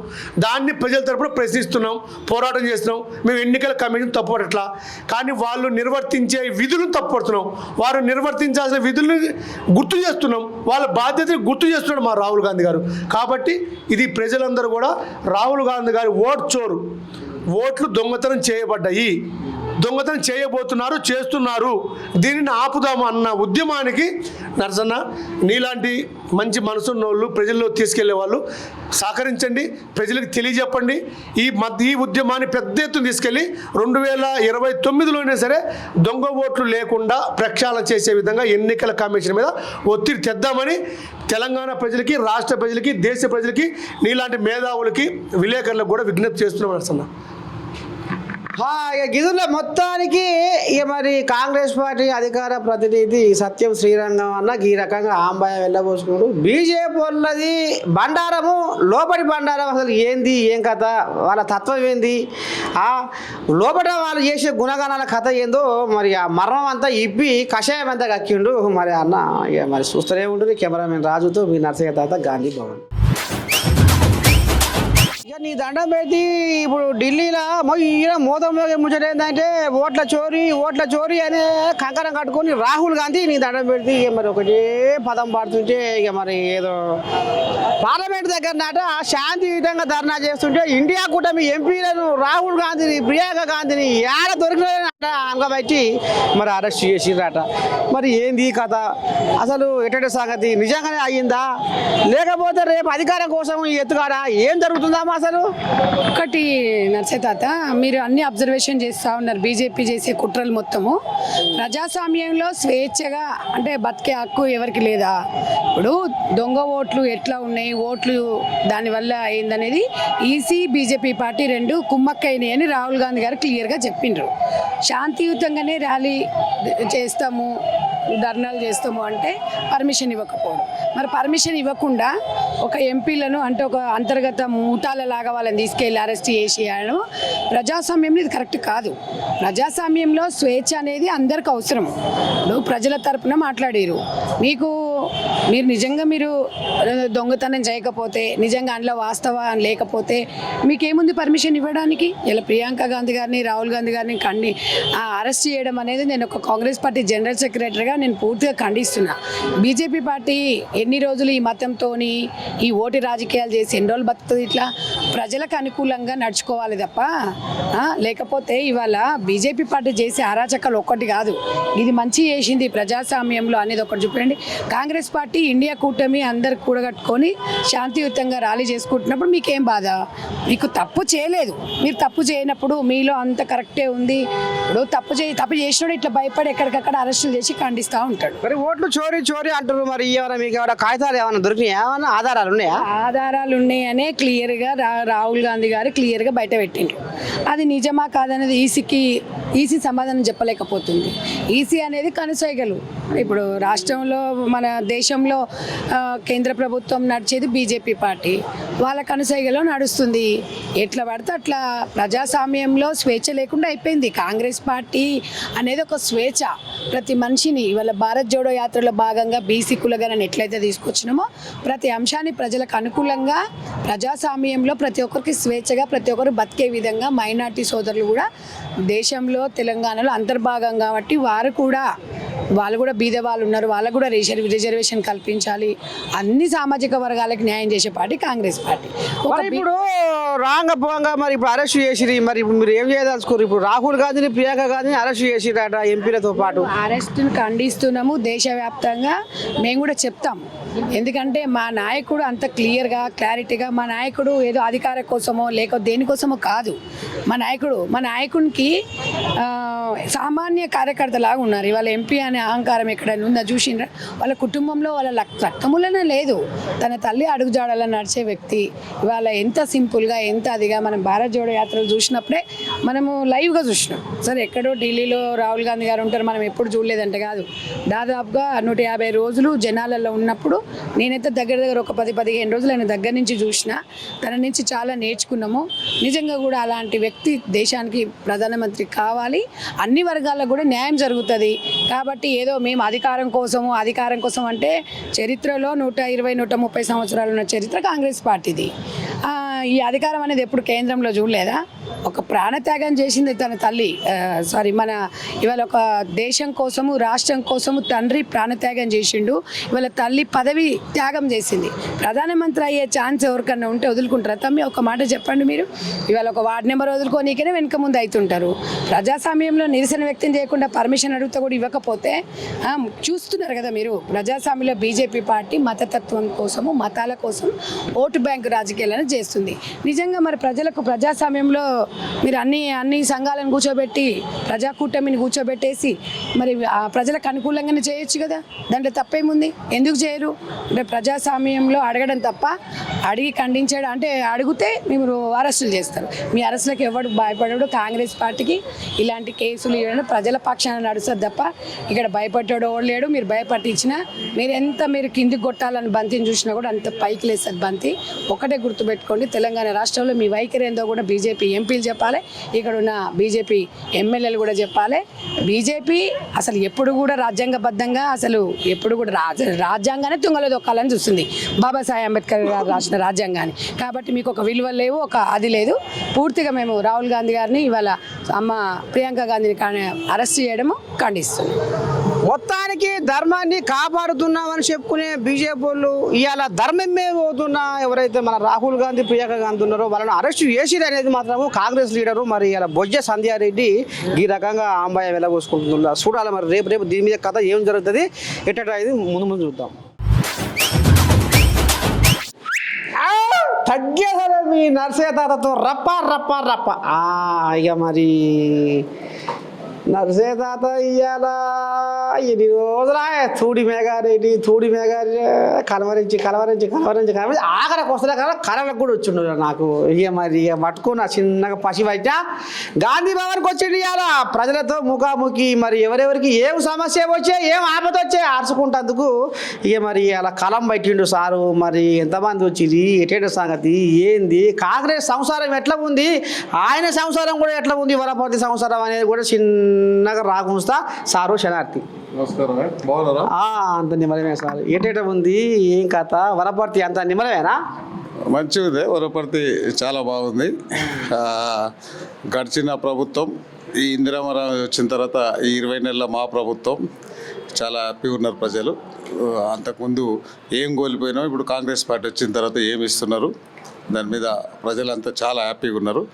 దాన్ని ప్రజల తరపున ప్రశ్నిస్తున్నాం, పోరాటం చేస్తున్నాం. మేము ఎన్నికల కమిషన్ తప్పుపడట్లా, కానీ వాళ్ళు నిర్వర్తించే విధులను తప్పుపడుతున్నాం. వారు నిర్వర్తించాల్సిన విధులను గుర్తు చేస్తున్నాం, వాళ్ళ బాధ్యతను గుర్తు చేస్తున్నాడు మా రాహుల్ గాంధీ గారు. కాబట్టి ఇది ప్రజలందరూ కూడా రాహుల్ గాంధీ గారి ఓట్లు దొంగతనం చేయబడ్డాయి, దొంగతనం చేయబోతున్నారు, చేస్తున్నారు, దీనిని ఆపుదాము అన్న ఉద్యమానికి నరసన్న నీలాంటి మంచి మనసున్న వాళ్ళు, ప్రజల్లో తీసుకెళ్లే వాళ్ళు సహకరించండి, ప్రజలకు తెలియజెప్పండి. ఈ ఉద్యమాన్ని పెద్ద ఎత్తున తీసుకెళ్ళి 2029లోనే సరే దొంగ ఓట్లు లేకుండా ప్రక్షాళన చేసే విధంగా ఎన్నికల కమిషన్ మీద ఒత్తిడి తెద్దామని తెలంగాణ ప్రజలకి, రాష్ట్ర ప్రజలకి, దేశ ప్రజలకి, నీలాంటి మేధావులకి, విలేకరులకు కూడా విజ్ఞప్తి చేస్తున్నాం నరసన్న. ఇక గిదుల్లో మొత్తానికి ఇక మరి కాంగ్రెస్ పార్టీ అధికార ప్రతినిధి సత్యం శ్రీరంగం అన్న ఈ రకంగా ఆంబాయ వెళ్ళబోసుకున్నాడు. బీజేపీ వాళ్ళది బండారము, లోపలి బండారం అసలు ఏంది, ఏం కథ, వాళ్ళ తత్వం ఏంది, లోపల వాళ్ళు చేసే గుణగణాల కథ ఏందో మరి ఆ మరణం అంతా ఇప్పి కషాయం అంతా కక్కిండు మరి అన్న. ఇక మరి చూస్తూనే ఉంటుంది. కెమెరామెన్ రాజుతో మీ నర్సయ్య తాత, గాంధీ భవన్. ఇక నీ దండం పెట్టి ఇప్పుడు ఢిల్లీలో మోదంలో ముచ్చట ఏంటంటే ఓట్ల చోరీ అనే కంకణం కట్టుకొని రాహుల్ గాంధీ నీ దండం పెడితే ఇక మరి ఒకటే పదం పాడుతుంటే ఇక మరి ఏదో పార్లమెంట్ దగ్గర నాట శాంతియుతంగా ధర్నా చేస్తుంటే ఇండియా కూటమి ఎంపీలను రాహుల్ గాంధీని, ప్రియాంక గాంధీని ఏడ దొరికిన బట్టి మరి అరెస్ట్ చేసిర్రట. మరి ఏంది ఈ కథ, అసలు ఎటువంటి సంగతి, నిజంగానే అయ్యిందా లేకపోతే రేపు అధికారం కోసం ఈ ఎత్తుగాడా ఏం జరుగుతుందామా అసలు? ఒకటి నర్సే తాత, మీరు అన్ని అబ్జర్వేషన్ చేస్తూ ఉన్నారు. బీజేపీ చేసే కుట్రలు మొత్తము ప్రజాస్వామ్యంలో స్వేచ్ఛగా అంటే బతికే హక్కు ఎవరికి లేదా? ఇప్పుడు దొంగ ఓట్లు ఎట్లా ఉన్నాయి, ఓట్లు దానివల్ల ఏందనేది ఈసీ బీజేపీ పార్టీ రెండు కుమ్మక్కైనాయి అని రాహుల్ గాంధీ గారు క్లియర్గా చెప్పిండ్రు. శాంతియుతంగానే ర్యాలీ చేస్తాము, ధర్నాలు చేస్తాము అంటే పర్మిషన్ ఇవ్వకపోవడం. మరి పర్మిషన్ ఇవ్వకుండా ఒక ఎంపీలను అంటే ఒక అంతర్గత మూటాలలాగా వాళ్ళని తీసుకెళ్ళి అరెస్ట్ చేసేయడం ప్రజాస్వామ్యంలో ఇది కరెక్ట్ కాదు. ప్రజాస్వామ్యంలో స్వేచ్ఛ అనేది అందరికి అవసరం. ఇప్పుడు ప్రజల తరపున మాట్లాడారు, మీరు నిజంగా మీరు దొంగతనం చేయకపోతే, నిజంగా అందులో వాస్తవం లేకపోతే మీకేముంది పర్మిషన్ ఇవ్వడానికి? ఇలా ప్రియాంక గాంధీ గారిని, రాహుల్ గాంధీ గారిని అరెస్ట్ చేయడం అనేది నేను ఒక కాంగ్రెస్ పార్టీ జనరల్ సెక్రటరీగా నేను పూర్తిగా ఖండిస్తున్నా. బీజేపీ పార్టీ ఎన్ని రోజులు ఈ మతంతో ఈ ఓటు రాజకీయాలు చేసి ఎన్ని రోజులు బతుకుతుంది? ఇట్లా ప్రజలకు అనుకూలంగా నడుచుకోవాలి తప్ప లేకపోతే ఇవాళ బీజేపీ పార్టీ చేసే అరాచకాలు ఒక్కటి కాదు, ఇది మంచి చేసింది ప్రజాస్వామ్యంలో అనేది ఒకటి చూపండి. కాంగ్రెస్ పార్టీ ఇండియా కూటమి అందరు కూడగట్టుకొని శాంతియుతంగా ర్యాలీ చేసుకుంటున్నప్పుడు మీకేం బాధ? మీకు తప్పు చేయలేదు, మీరు తప్పు చేయనప్పుడు మీలో అంత కరెక్టే ఉంది. ఇప్పుడు తప్పు చేసినప్పుడు ఇట్లా భయపడి ఎక్కడికక్కడ అరెస్టులు చేసి ఖండిస్తూ ఉంటాడు. మరి ఓట్లు చోరీ అంటారు, మరి ఏమైనా మీకు ఏమైనా కాగితాలు ఏమైనా దొరికినాయి, ఏమైనా ఆధారాలు ఉన్నాయా? ఆధారాలు ఉన్నాయనే క్లియర్గా రాహుల్ గాంధీ గారు క్లియర్గా బయట పెట్టిండ్రు. అది నిజమా కాదనేది ఈసీ సమాధానం చెప్పలేకపోతుంది. ఈసీ అనేది కనుసైగలు. ఇప్పుడు రాష్ట్రంలో మన దేశంలో కేంద్ర ప్రభుత్వం నడిచేది బీజేపీ పార్టీ, వాళ్ళ కనుసైగలో నడుస్తుంది. ఎట్లా పడితే అట్లా ప్రజాస్వామ్యంలో స్వేచ్ఛ లేకుండా అయిపోయింది. కాంగ్రెస్ పార్టీ అనేది ఒక స్వేచ్ఛ, ప్రతి మనిషిని ఇవాళ భారత్ జోడో యాత్రలో భాగంగా బీసీ కులగణను ఎట్లయితే తీసుకొచ్చినామో ప్రతి అంశాన్ని ప్రజలకు అనుకూలంగా ప్రజాస్వామ్యంలో ప్రతి ఒక్కరికి స్వేచ్ఛగా ప్రతి ఒక్కరు బతికే విధంగా మైనార్టీ సోదరులు కూడా దేశంలో తెలంగాణలో అంతర్భాగం కాబట్టి వాళ్ళు కూడా బీద వాళ్ళు ఉన్నారు, వాళ్ళకు కూడా రిజర్వేషన్ కల్పించాలి. అన్ని సామాజిక వర్గాలకు న్యాయం చేసే పార్టీ కాంగ్రెస్ పార్టీ. ఇప్పుడు రాంగపోంగా మరి ఇప్పుడు అరెస్ట్ చేసిరి, మరి ఇప్పుడు మీరు ఏం చేయదలుచుకోరు? ఇప్పుడు రాహుల్ గాంధీని, ప్రియాంక గాంధీని అరెస్ట్ చేసిరట ఎంపీలతో పాటు. అరెస్టును ఖండిస్తున్నాము, దేశవ్యాప్తంగా మేము కూడా చెప్తాము. ఎందుకంటే మా నాయకుడు అంత క్లియర్గా క్లారిటీగా, మా నాయకుడు ఏదో అధికార కోసమో లేక దేనికోసమో కాదు. మా నాయకునికి సామాన్య కార్యకర్త లాగా ఉన్నారు. ఇవాళ ఎంపీ అనే అహంకారం ఎక్కడైనా ఉందా చూసిండ్రా? వాళ్ళ కుటుంబంలో వాళ్ళ రక్తములనే లేదు. తన తల్లి అడుగుజాడలా నడిచే వ్యక్తి ఇవాళ ఎంత సింపుల్గా ఎంత అదిగా మనం భారత్ జోడో యాత్రలు చూసినప్పుడే మనము లైవ్గా చూసినాం. సరే ఎక్కడో ఢిల్లీలో రాహుల్ గాంధీ గారు ఉంటారు, మనం ఎప్పుడు చూడలేదంటే కాదు, దాదాపుగా 150 రోజులు జనాలలో ఉన్నప్పుడు నేనైతే దగ్గర ఒక 10-15 రోజులు ఆయన దగ్గర నుంచి చూసిన, తన నుంచి చాలా నేర్చుకున్నాము. నిజంగా కూడా అలాంటి వ్యక్తి దేశానికి ప్రధానమంత్రి కావాలి, అన్ని వర్గాలకు కూడా న్యాయం జరుగుతుంది. కాబట్టి ఏదో మేము అధికారం కోసం అంటే చరిత్రలో 120-130 సంవత్సరాలు ఉన్న చరిత్ర కాంగ్రెస్ పార్టీది. ఈ అధికారం అనేది ఎప్పుడు కేంద్రంలో చూడలేదా? ఒక ప్రాణత్యాగం చేసింది తన తల్లి, మన ఇవాళ ఒక దేశం కోసము రాష్ట్రం కోసము తండ్రి ప్రాణత్యాగం చేసిండు, ఇవాళ తల్లి పదవి త్యాగం చేసింది. ప్రధానమంత్రి అయ్యే ఛాన్స్ ఎవరికన్నా ఉంటే వదులుకుంటారా? తమ్మి ఒక మాట చెప్పండి. మీరు ఇవాళ ఒక వార్డు నెంబర్ వదులుకోనీకనే వెనక ముందు అవుతుంటారు. ప్రజాస్వామ్యంలో నిరసన వ్యక్తం చేయకుండా పర్మిషన్ అడిగితే కూడా ఇవ్వకపోతే చూస్తున్నారు కదా మీరు. ప్రజాస్వామ్యంలో బీజేపీ పార్టీ మతతత్వం కోసము, మతాల కోసం ఓటు బ్యాంకు రాజకీయాలను చేస్తుంది. నిజంగా మరి ప్రజాస్వామ్యంలో మీరు అన్ని సంఘాలను కూర్చోబెట్టి ప్రజాకూటమిని కూర్చోబెట్టేసి మరి ప్రజలకు అనుకూలంగానే చేయొచ్చు కదా, దాంట్లో తప్పేముంది? ఎందుకు చేయరు? అంటే ప్రజాస్వామ్యంలో అడగడం తప్ప అడిగి ఖండించడం అంటే అడిగితే మీరు అరెస్టులు చేస్తారు. మీ అరెస్టులకు ఎవరు భయపడడు. కాంగ్రెస్ పార్టీకి ఇలాంటి కేసులు ఇవ్వడం ప్రజల పక్షాన నడుస్తుంది తప్ప ఇక్కడ భయపడ్డాడు లేడు. మీరు భయపట్టించినా మీరు కిందికి కొట్టాలని బంతిని చూసినా కూడా అంత పైకి లేస్తుంది బంతి. ఒకటే గుర్తుపెట్టుకోండి, తెలంగాణ రాష్ట్రంలో మీ వైఖరి ఏందో కూడా బీజేపీ ఎంపీలు చెప్పాలి, ఇక్కడ ఉన్న బీజేపీ ఎమ్మెల్యేలు కూడా చెప్పాలి. బీజేపీ అసలు ఎప్పుడు కూడా రాజ్యాంగబద్ధంగా అసలు ఎప్పుడు కూడా రాజ్యాంగాన్ని తుంగలో దొక్కాలని చూస్తుంది, బాబాసాహెబ్ అంబేద్కర్ గారు రాసిన రాజ్యాంగాన్ని. కాబట్టి మీకు ఒక విలువ లేవు, అది లేదు. పూర్తిగా మేము రాహుల్ గాంధీ గారిని ఇవాళ అమ్మ ప్రియాంక గాంధీని అరెస్ట్ చేయడము ఖండిస్తున్నాం. మొత్తానికి ధర్మాన్ని కాపాడుతున్నామని చెప్పుకునే బీజేపీ వాళ్ళు ఇవాళ ధర్మం మీద పోతున్న ఎవరైతే మన రాహుల్ గాంధీ ప్రియాంక గాంధీ ఉన్నారో వాళ్ళని అరెస్ట్ చేసిరు అనేది మాత్రము కాంగ్రెస్ లీడరు మరి ఇలా బొజ్జ సంధ్యారెడ్డి ఈ రకంగా ఆంబాయ వెళ్ళబోసుకుంటున్నారు. చూడాలి మరి రేపు దీని మీద కథ ఏం జరుగుతుంది ఎట్ట ఇది ముందు చూద్దాం. తగ్గేసరే మీ నర్సయ్య తాతతో రప్ప రప్ప రప్ప ఇక మరి నర్సయ్య తాత ఇయ్యాల ఎన్ని రోజులా తూడి మేఘారెడ్డి కలవరించి ఆఖరికి వస్తున్నా కదా కళలకు కూడా వచ్చిండు నాకు. ఇక మరి ఇక పట్టుకున్న చిన్నగా పసి బయట గాంధీ భవన్కి వచ్చిండు ఇవాళ ప్రజలతో ముఖాముఖి మరి ఎవరెవరికి ఏం సమస్య వచ్చే ఏం ఆపద వచ్చే ఆర్చుకుంటందుకు ఇక మరి అలా కలం పట్టిండు సారు. మరి ఎంతమంది వచ్చింది ఎటేట సంగతి ఏంది కాంగ్రెస్ సంసారం ఎట్లా ఉంది ఆయన సంసారం కూడా ఎట్లా ఉంది వనపర్తి సంసారం అనేది కూడా చిన్నగా రాకుండా సారు శనార్థి నమస్కారం. బాగున్నారా? అంత నిమ్మలమే సార్. ఏటేట ఉంది ఏం కథ వనపర్తి అంత నిమ్మలమేనా? మంచిది. వనపర్తి చాలా బాగుంది. గడిచిన ప్రభుత్వం ఈ ఇందిరామరావు వచ్చిన తర్వాత ఈ 20 నెలల మా ప్రభుత్వం చాలా హ్యాపీగా ఉన్నారు ప్రజలు. అంతకుముందు ఏం కోల్పోయినాం ఇప్పుడు కాంగ్రెస్ పార్టీ వచ్చిన తర్వాత ఏమి ఇస్తున్నారు దాని మీద ప్రజలంతా చాలా హ్యాపీగా ఉన్నారు.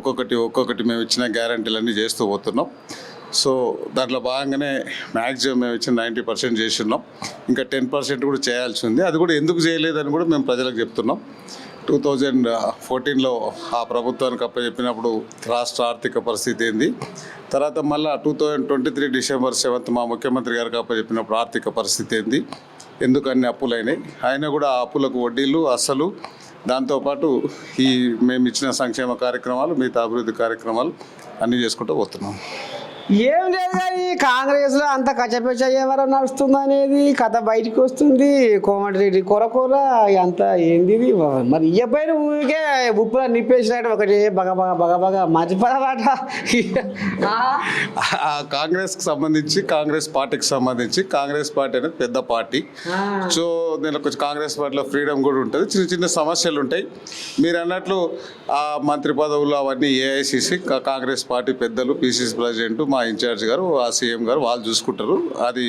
ఒక్కొక్కటి మేము ఇచ్చిన గ్యారంటీలన్నీ చేస్తూ పోతున్నాం. సో దాంట్లో భాగంగానే మ్యాక్సిమం మేము ఇచ్చిన 90% చేస్తున్నాం. ఇంకా 10% కూడా చేయాల్సి ఉంది. అది కూడా ఎందుకు చేయలేదని కూడా మేము ప్రజలకు చెప్తున్నాం. 2014లో ఆ ప్రభుత్వానికి అప్పచెప్పినప్పుడు రాష్ట్ర ఆర్థిక పరిస్థితి ఏంది, తర్వాత మళ్ళీ 2023 డిసెంబర్ 7th మా ముఖ్యమంత్రి గారికి అప్పచెప్పినప్పుడు ఆర్థిక పరిస్థితి ఏంది, ఎందుకు అన్ని అప్పులైనాయి, అయినా కూడా ఆ అప్పులకు వడ్డీలు అసలు దాంతోపాటు ఈ మేము ఇచ్చిన సంక్షేమ కార్యక్రమాలు మిగతా అభివృద్ధి కార్యక్రమాలు అన్నీ చేసుకుంటూ పోతున్నాం. ఏం లేదు కానీ కాంగ్రెస్లో అంత కచ్చపెచ్చ ఎవరో నడుస్తుంది అనేది కథ బయటికి వస్తుంది. కోమటిరెడ్డి కొరకూర అంతా ఏంది మరి ఇయ్యపైన ఊరికే ఉప్పులో నిప్పేసినట్టు ఒకటి బగ మర్చిపోదన్నమాట. కాంగ్రెస్కి సంబంధించి కాంగ్రెస్ పార్టీకి సంబంధించి కాంగ్రెస్ పార్టీ అనేది పెద్ద పార్టీ. సో దీనిలో కొంచెం కాంగ్రెస్ పార్టీలో ఫ్రీడమ్ కూడా ఉంటుంది. చిన్న సమస్యలు ఉంటాయి. మీరు అన్నట్లు ఆ మంత్రి పదవులు అవన్నీ ఏఐసిసి కాంగ్రెస్ పార్టీ పెద్దలు పిసిసి ప్రెసిడెంట్ మా ఇన్ఛార్జ్ గారు ఆ సీఎం గారు వాళ్ళు చూసుకుంటారు. అది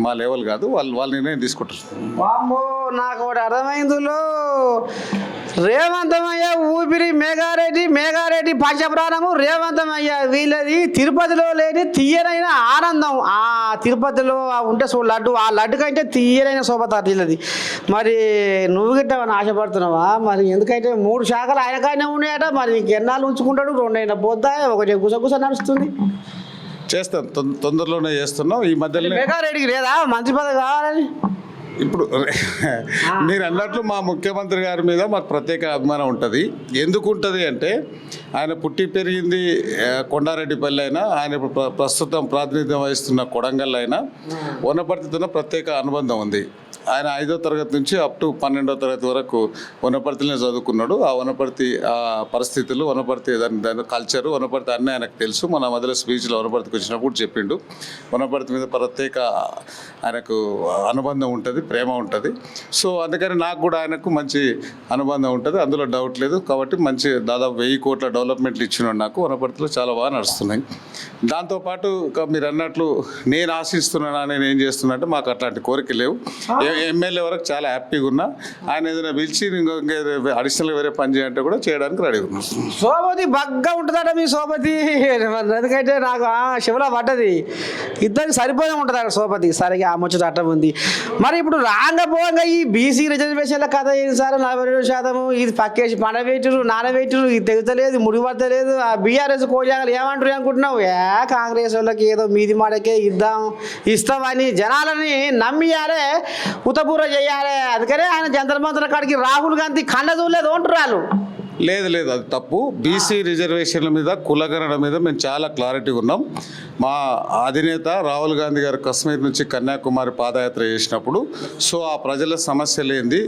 మా లెవెల్ కాదు, వాళ్ళు నిర్ణయం తీసుకుంటారు. బాంబో నాకు ఒకటి అర్థమైందిలో రేవంతమయ్య ఊపిరి మేఘారెడ్డి పంచప్రాణము రేవంతమయ్య వీళ్ళది తిరుపతిలో లేని తీయనైన ఆనందం. ఆ తిరుపతిలో ఉంటే లడ్డు ఆ లడ్డు కంటే తీయనైన శోభత వీళ్ళది. మరి నువ్వు గిట్టమని ఆశపడుతున్నావా? మరి ఎందుకంటే 3 శాఖలు ఆయనకాయనే ఉన్నాయట. మరి ఇంకెన్నాళ్ళు ఉంచుకుంటాడు? 2 అయినా పోద్దా ఒకటి గుసగుస నడుస్తుంది. చేస్తాం, తొందరలోనే చేస్తున్నాం. ఈ మధ్యలో మేఘారెడ్డికి లేదా మంత్రి పదవి కావాలని? ఇప్పుడు మీరు అన్నట్లు మా ముఖ్యమంత్రి గారి మీద మాకు ప్రత్యేక అభిమానం ఉంటుంది. ఎందుకు ఉంటుంది అంటే ఆయన పుట్టి పెరిగింది కొండారెడ్డిపల్లి అయినా, ఆయన ఇప్పుడు ప్రస్తుతం ప్రాతినిధ్యం వహిస్తున్న కొడంగల్ అయినా వనపర్తితో ప్రత్యేక అనుబంధం ఉంది. ఆయన 5వ తరగతి నుంచి అప్ టు 12వ తరగతి వరకు వనపర్తిలోనే చదువుకున్నాడు. ఆ వనపర్తి పరిస్థితులు, వనపర్తి దాని కల్చరు, వనపర్తి అన్నీ ఆయనకు తెలుసు. మన మొదల స్పీచ్లో వనపర్తికి వచ్చినప్పుడు చెప్పిండు. వనపర్తి మీద ప్రత్యేక ఆయనకు అనుబంధం ఉంటుంది, ప్రేమ ఉంటుంది. సో అందుకని నాకు కూడా ఆయనకు మంచి అనుబంధం ఉంటుంది, అందులో డౌట్ లేదు. కాబట్టి మంచి దాదాపు 1000 కోట్ల డెవలప్మెంట్లు ఇచ్చినాడు నాకు. వనపర్తిలో చాలా బాగా నడుస్తున్నాయి. దాంతోపాటు మీరు అన్నట్లు నేను ఆశిస్తున్నానా, నేను ఏం చేస్తున్నా అంటే మాకు అట్లాంటి కోరిక లేవు. ఎమ్మెల్యే వరకు చాలా హ్యాపీగా ఉన్నా. ఆయన ఏదైనా పిలిచి ఇంకా అడిషనల్గా వేరే పని చేయాలంటే కూడా చేయడానికి రెడీగా ఉన్నాం. సోపతి బగ్గా ఉంటుందట మీ సోపతి. ఎందుకంటే నాకు శివలో పడ్డది, ఇద్దరికి సరిపోయి ఉంటుంది అక్కడ సోపతి. సరిగా ఆ ముచ్చట అట్ట ఉంది. మరి ఇప్పుడు రాంగపోగా ఈ బీసీ రిజర్వేషన్ల కథ ఏంటి సార్? 42% ఇది పక్కేసి పండబెట్టురు నానబెట్టురు, ఇది తెగుతలేదు, ముడిపడతలేదు. ఆ బీఆర్ఎస్ కోజాగలు ఏమంటారు అనుకుంటున్నావు? కాంగ్రెస్ వాళ్ళకి ఏదో మీది మాటకే ఇస్తామని జనాలని నమ్మియాలే, ఉతపూర చేయాలి. అందుకనే ఆయన జంతర్ మంతర్ కాడికి రాహుల్ గాంధీ కండ చూడలేదు అంటారు వాళ్ళు. లేదు అది తప్పు. బీసీ రిజర్వేషన్ల మీద, కులగణన మీద మేము చాలా క్లారిటీగా ఉన్నాం. మా అధినేత రాహుల్ గాంధీ గారు కశ్మీర్ నుంచి కన్యాకుమారి పాదయాత్ర చేసినప్పుడు సో ఆ ప్రజల సమస్యలు ఏంది,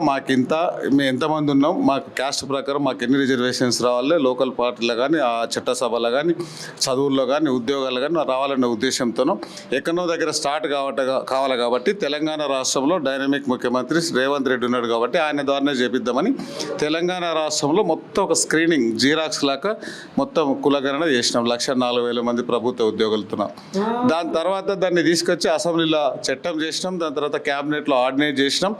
మాకింత, మేము ఎంతమంది ఉన్నాం, మాకు క్యాస్ట్ ప్రకారం మాకు ఎన్ని రిజర్వేషన్స్ రావాలి, లోకల్ పార్టీలో కానీ, ఆ చట్టసభలో కానీ, చదువుల్లో కానీ, ఉద్యోగాల్లో కానీ రావాలనే ఉద్దేశంతోనూ ఎక్కడో దగ్గర స్టార్ట్ కావాలి. కాబట్టి తెలంగాణ రాష్ట్రంలో డైనమిక్ ముఖ్యమంత్రి రేవంత్ రెడ్డి ఉన్నాడు కాబట్టి ఆయన ద్వారానే చేపిద్దామని తెలంగాణ రాష్ట్రంలో మొత్తం ఒక స్క్రీనింగ్ జీరాక్స్ లాగా మొత్తం కులగణన చేసినాం. 1,04,000 మంది ప్రభుత్వ ఉద్యోగులుతున్నాం. దాని తర్వాత దాన్ని తీసుకొచ్చి అసెంబ్లీలో చట్టం చేసినాం. దాని తర్వాత క్యాబినెట్లో ఆర్డినేట్ చేసినాం.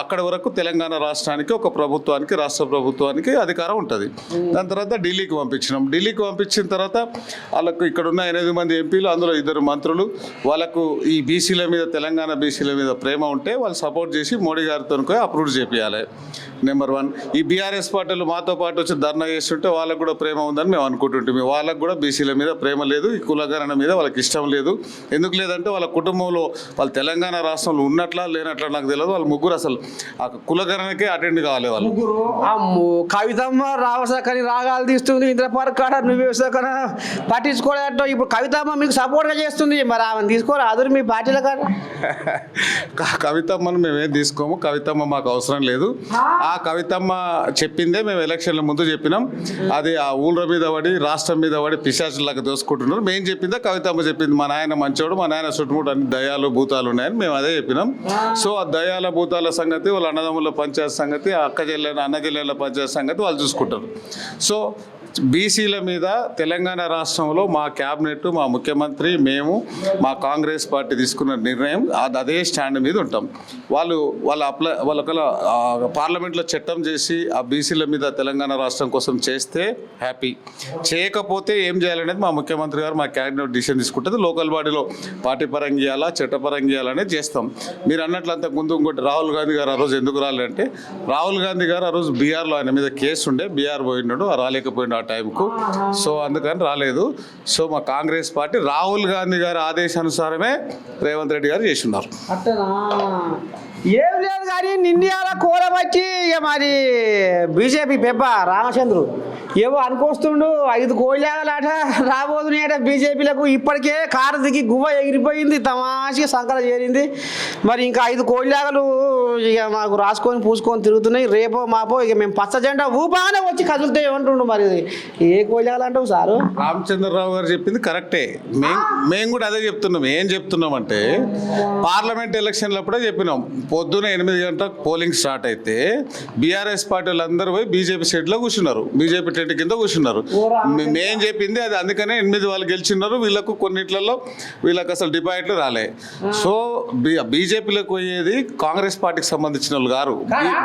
అక్కడ వరకు తెలంగాణ రాష్ట్రానికి ఒక ప్రభుత్వానికి రాష్ట్ర ప్రభుత్వానికి అధికారం ఉంటుంది. దాని తర్వాత ఢిల్లీకి పంపించినాం. ఢిల్లీకి పంపించిన తర్వాత వాళ్ళకు ఇక్కడ ఉన్న 8 మంది ఎంపీలు, అందులో 2 మంత్రులు, వాళ్ళకు ఈ బీసీల మీద తెలంగాణ బీసీల మీద ప్రేమ ఉంటే వాళ్ళు సపోర్ట్ చేసి మోడీ గారితో అప్రూవ్ చేపియాలి. నెంబర్ 1. ఈ బీఆర్ఎస్ పార్టీలు మాతో పాటు వచ్చి ధర్నా చేస్తుంటే వాళ్ళకు కూడా ప్రేమ ఉందని మేము అనుకుంటుంటాం. వాళ్ళకు కూడా బీసీల మీద ప్రేమ లేదు, ఈ కులగణన మీద వాళ్ళకి ఇష్టం లేదు. ఎందుకు లేదంటే వాళ్ళ కుటుంబంలో వాళ్ళు తెలంగాణ రాష్ట్రంలో ఉన్నట్లా లేనట్లా నాకు తెలియదు. వాళ్ళు ముగ్గురు అసలు ఆ కులగణనకే అటెండ్ కావాలి. వాళ్ళు అమ్మో, కవితమ్మ రావసాకని రాగాలు తీస్తుంది, ఇంద్రపార్క్ కాడ నువ్వు వేసాకన పట్టించుకోలేటో. ఇప్పుడు కవితమ్మ మీకు సపోర్ట్గా చేస్తుంది, మరి ఆమెను తీసుకోరా అదురు మీ పార్టీల కాడ? కవితమ్మను మేమేం తీసుకోము. కవితమ్మ మాకు అవసరం లేదు. ఆ కవితమ్మ చెప్పిందే మేము ఎలక్షన్ల ముందు చెప్పినాం. అది ఆ ఊళ్ళ మీద పడి రాష్ట్రం మీద పడి పిశాచులాగా దోసుకుంటున్నారు. మేము చెప్పిందే కవితమ్మ చెప్పింది. మా నాయన మంచోడు, మా నాయన చుట్టుముట్టు అన్ని దయాలు భూతాలు ఉన్నాయని మేము అదే చెప్పినాం. సో ఆ దయాల భూతాల సంగతి, వాళ్ళ అన్నదమ్ముల పంచాయతీ సంగతి, అక్క చెల్లెల అన్న చెల్లెల పంచాయతీ సంగతి వాళ్ళు చూసుకుంటారు. సో బీసీల మీద తెలంగాణ రాష్ట్రంలో మా క్యాబినెట్, మా ముఖ్యమంత్రి, మేము, మా కాంగ్రెస్ పార్టీ తీసుకున్న నిర్ణయం అదే స్టాండ్ మీద ఉంటాం. వాళ్ళ పార్లమెంట్లో చట్టం చేసి ఆ బీసీల మీద తెలంగాణ రాష్ట్రం కోసం చేస్తే హ్యాపీ, చేయకపోతే ఏం చేయాలనేది మా ముఖ్యమంత్రి గారు, మా క్యాబినెట్ డిసిషన్ తీసుకుంటుంది. లోకల్ బాడీలో పార్టీ పరంగా ఇవ్వాలా, చట్టపరంగా ఇవ్వాలనేది చేస్తాం. మీరు అన్నట్లు అంతకుముందు ఇంకోటి రాహుల్ గాంధీ గారు ఆ రోజు ఎందుకు రాలేదంటే, రాహుల్ గాంధీ గారు ఆ రోజు బీఆర్లో ఆయన మీద కేసు ఉండే, బీఆర్ పోయినాడు, రాలేకపోయినాడు టైంకు. సో అందుకని రాలేదు. సో మా కాంగ్రెస్ పార్టీ రాహుల్ గాంధీ గారి ఆదేశానుసారమే రేవంత్ రెడ్డి గారు చేస్తున్నారు. అట్టనా? ఏం లేదు కానీ నిండియాల కూరబట్టి ఇక మరి బీజేపీ పెప్ప రామచంద్రు ఏవో అనుకొస్తుండు. 5 కోళ్ళాగలాట రాబోతున్నాయట బీజేపీలకు. ఇప్పటికే కారు దిగి గువ్వ ఎగిరిపోయింది, తమాషగా సంకల చేరింది. మరి ఇంకా 5 కోళ్ళాగలు ఇక మాకు రాసుకొని పూసుకొని తిరుగుతున్నాయి. రేపో మాపో ఇక మేము పచ్చ జెండా ఊపానే వచ్చి కదులుతాయి ఏమంటుండు. మరి ఏ కోళ్ళాగలు అంటావు సారు? రామచంద్రరావు గారు చెప్పింది కరెక్టే. మేము కూడా అదే చెప్తున్నాం. ఏం చెప్తున్నామంటే, పార్లమెంట్ ఎలక్షన్లప్పుడే చెప్పినాం, పొద్దున 8 గంటలకు పోలింగ్ స్టార్ట్ అయితే బీఆర్ఎస్ పార్టీ వాళ్ళందరూ పోయి బీజేపీ సీట్లో కూర్చున్నారు, బీజేపీ టెంట్ కింద కూర్చున్నారు. మేము చెప్పింది అది. అందుకనే 8 వాళ్ళు గెలిచిన్నారు. వీళ్ళకు కొన్నిట్లలో వీళ్ళకి అసలు డిపాజిట్లు రాలే. సో బీజేపీలోకి పోయేది కాంగ్రెస్ పార్టీకి సంబంధించిన వాళ్ళు గారు,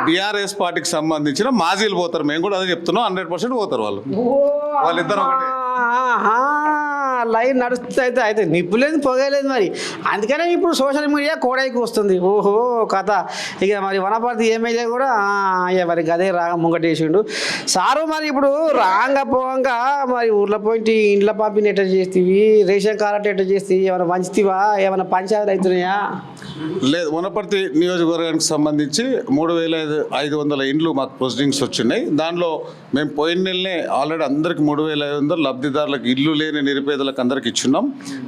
బీఆర్ఎస్ పార్టీకి సంబంధించిన మాజీలు పోతారు. మేము కూడా అదే చెప్తున్నాం. 100% పోతారు వాళ్ళు. వాళ్ళిద్దరు ఒకటే. లైన్ నడుస్తుంది. అయితే నిప్పులేదు పొగలేదు మరి. అందుకనే ఇప్పుడు సోషల్ మీడియా కోడైకి వస్తుంది. ఓహో కథ. ఇక మరి వనపర్తి ఎమ్మెల్యే కూడా ఇక మరి గదే రాగా ముంగటేసిండు సారు. మరి ఇప్పుడు రాంగ పోంగా మరి ఊర్లో పోయి ఇంట్లో పంపిణీ ఎట్లా చేస్తేవి, రేషన్ కార్డు ఎట్లా చేస్తేవి, ఏమైనా పంచుతావా, ఏమైనా పంచాయతీలు అవుతున్నాయా? లేదు, వనపర్తి నియోజకవర్గానికి సంబంధించి 3,500 ఇండ్లు మాకు ప్రొసీడింగ్స్ వచ్చినాయి. దానిలో మేము పోయిన నెలనే ఆల్రెడీ అందరికి 3,500 లబ్ధిదారులకు ఇల్లు లేని నిరుపేదలకు అందరికి ఇచ్చున్నాం.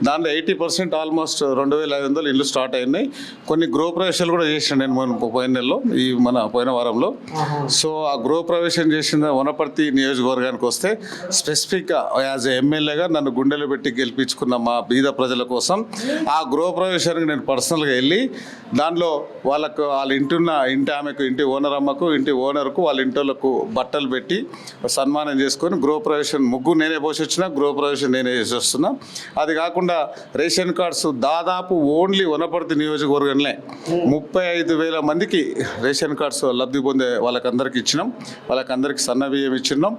దాంట్లో 80% ఆల్మోస్ట్ 2,500 ఇల్లు స్టార్ట్ అయినాయి. కొన్ని గృహప్రవేశాలు కూడా చేసిన నేను పోయిన నెలలో, పోయిన వారంలో. సో ఆ గృహప్రవేశం చేసిన వనపర్తి నియోజకవర్గానికి వస్తే స్పెసిఫిక్గా యాజ్ ఎమ్మెల్యేగా నన్ను గుండెలు పెట్టి గెలిపించుకున్న మా బీద ప్రజల కోసం ఆ గృహప్రవేశానికి నేను పర్సనల్గా వెళ్ళి దాంట్లో వాళ్ళకు వాళ్ళ ఇంటి ఆమెకు, ఇంటి ఓనర్ అమ్మకు, ఇంటి ఓనర్కు, వాళ్ళ ఇంటికి బట్టలు పెట్టి సన్మానం చేసుకొని గృహప్రవేశం ముగ్గు నేనే పోసి వచ్చిన, గృహప్రవేశం నేనే చేసి వస్తున్నా. అది కాకుండా రేషన్ కార్డ్స్ దాదాపు ఓన్లీ వనపర్తి నియోజకవర్గంలో 35,000 మందికి రేషన్ కార్డ్స్ లబ్ధి పొందే వాళ్ళకందరికి ఇచ్చినాం. వాళ్ళకందరికి సన్న బియ్యం ఇచ్చిన్నాం.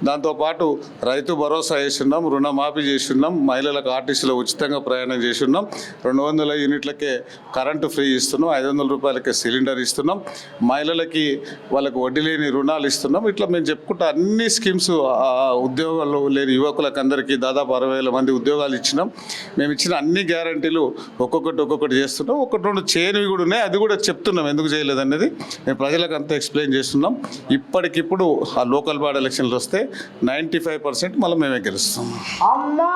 దాంతోపాటు రైతు భరోసా చేస్తున్నాం, రుణమాఫీ చేస్తున్నాం, మహిళలకు ఆర్టీసీలో ఉచితంగా ప్రయాణం చేస్తున్నాం, 200 యూనిట్లకే కరెంటు ఫ్రీ ఇస్తున్నాం, 500 రూపాయలకే సిలిండర్ ఇస్తున్నాం, మహిళలకి వాళ్ళకు వడ్డీ లేని రుణాలు ఇస్తున్నాం. ఇట్లా మేము చెప్పుకుంటా అన్ని స్కీమ్స్ ఉద్యోగాలు లేని యువకులకు అందరికీ దాదాపు 60,000 మంది ఉద్యోగాలు ఇచ్చినాం. మేము ఇచ్చిన అన్ని గ్యారంటీలు ఒక్కొక్కటి చేస్తున్నాం. 1-2 చేయనివి కూడా ఉన్నాయి, అది కూడా చెప్తున్నాం ఎందుకు చేయలేదు అనేది. మేము ప్రజలకు అంతా ఎక్స్ప్లెయిన్ చేస్తున్నాం. ఇప్పటికిప్పుడు ఆ లోకల్ బాడీ ఎలక్షన్లు వస్తే 95% మళ్ళీ మేమే గెలుస్తాం. అమ్మా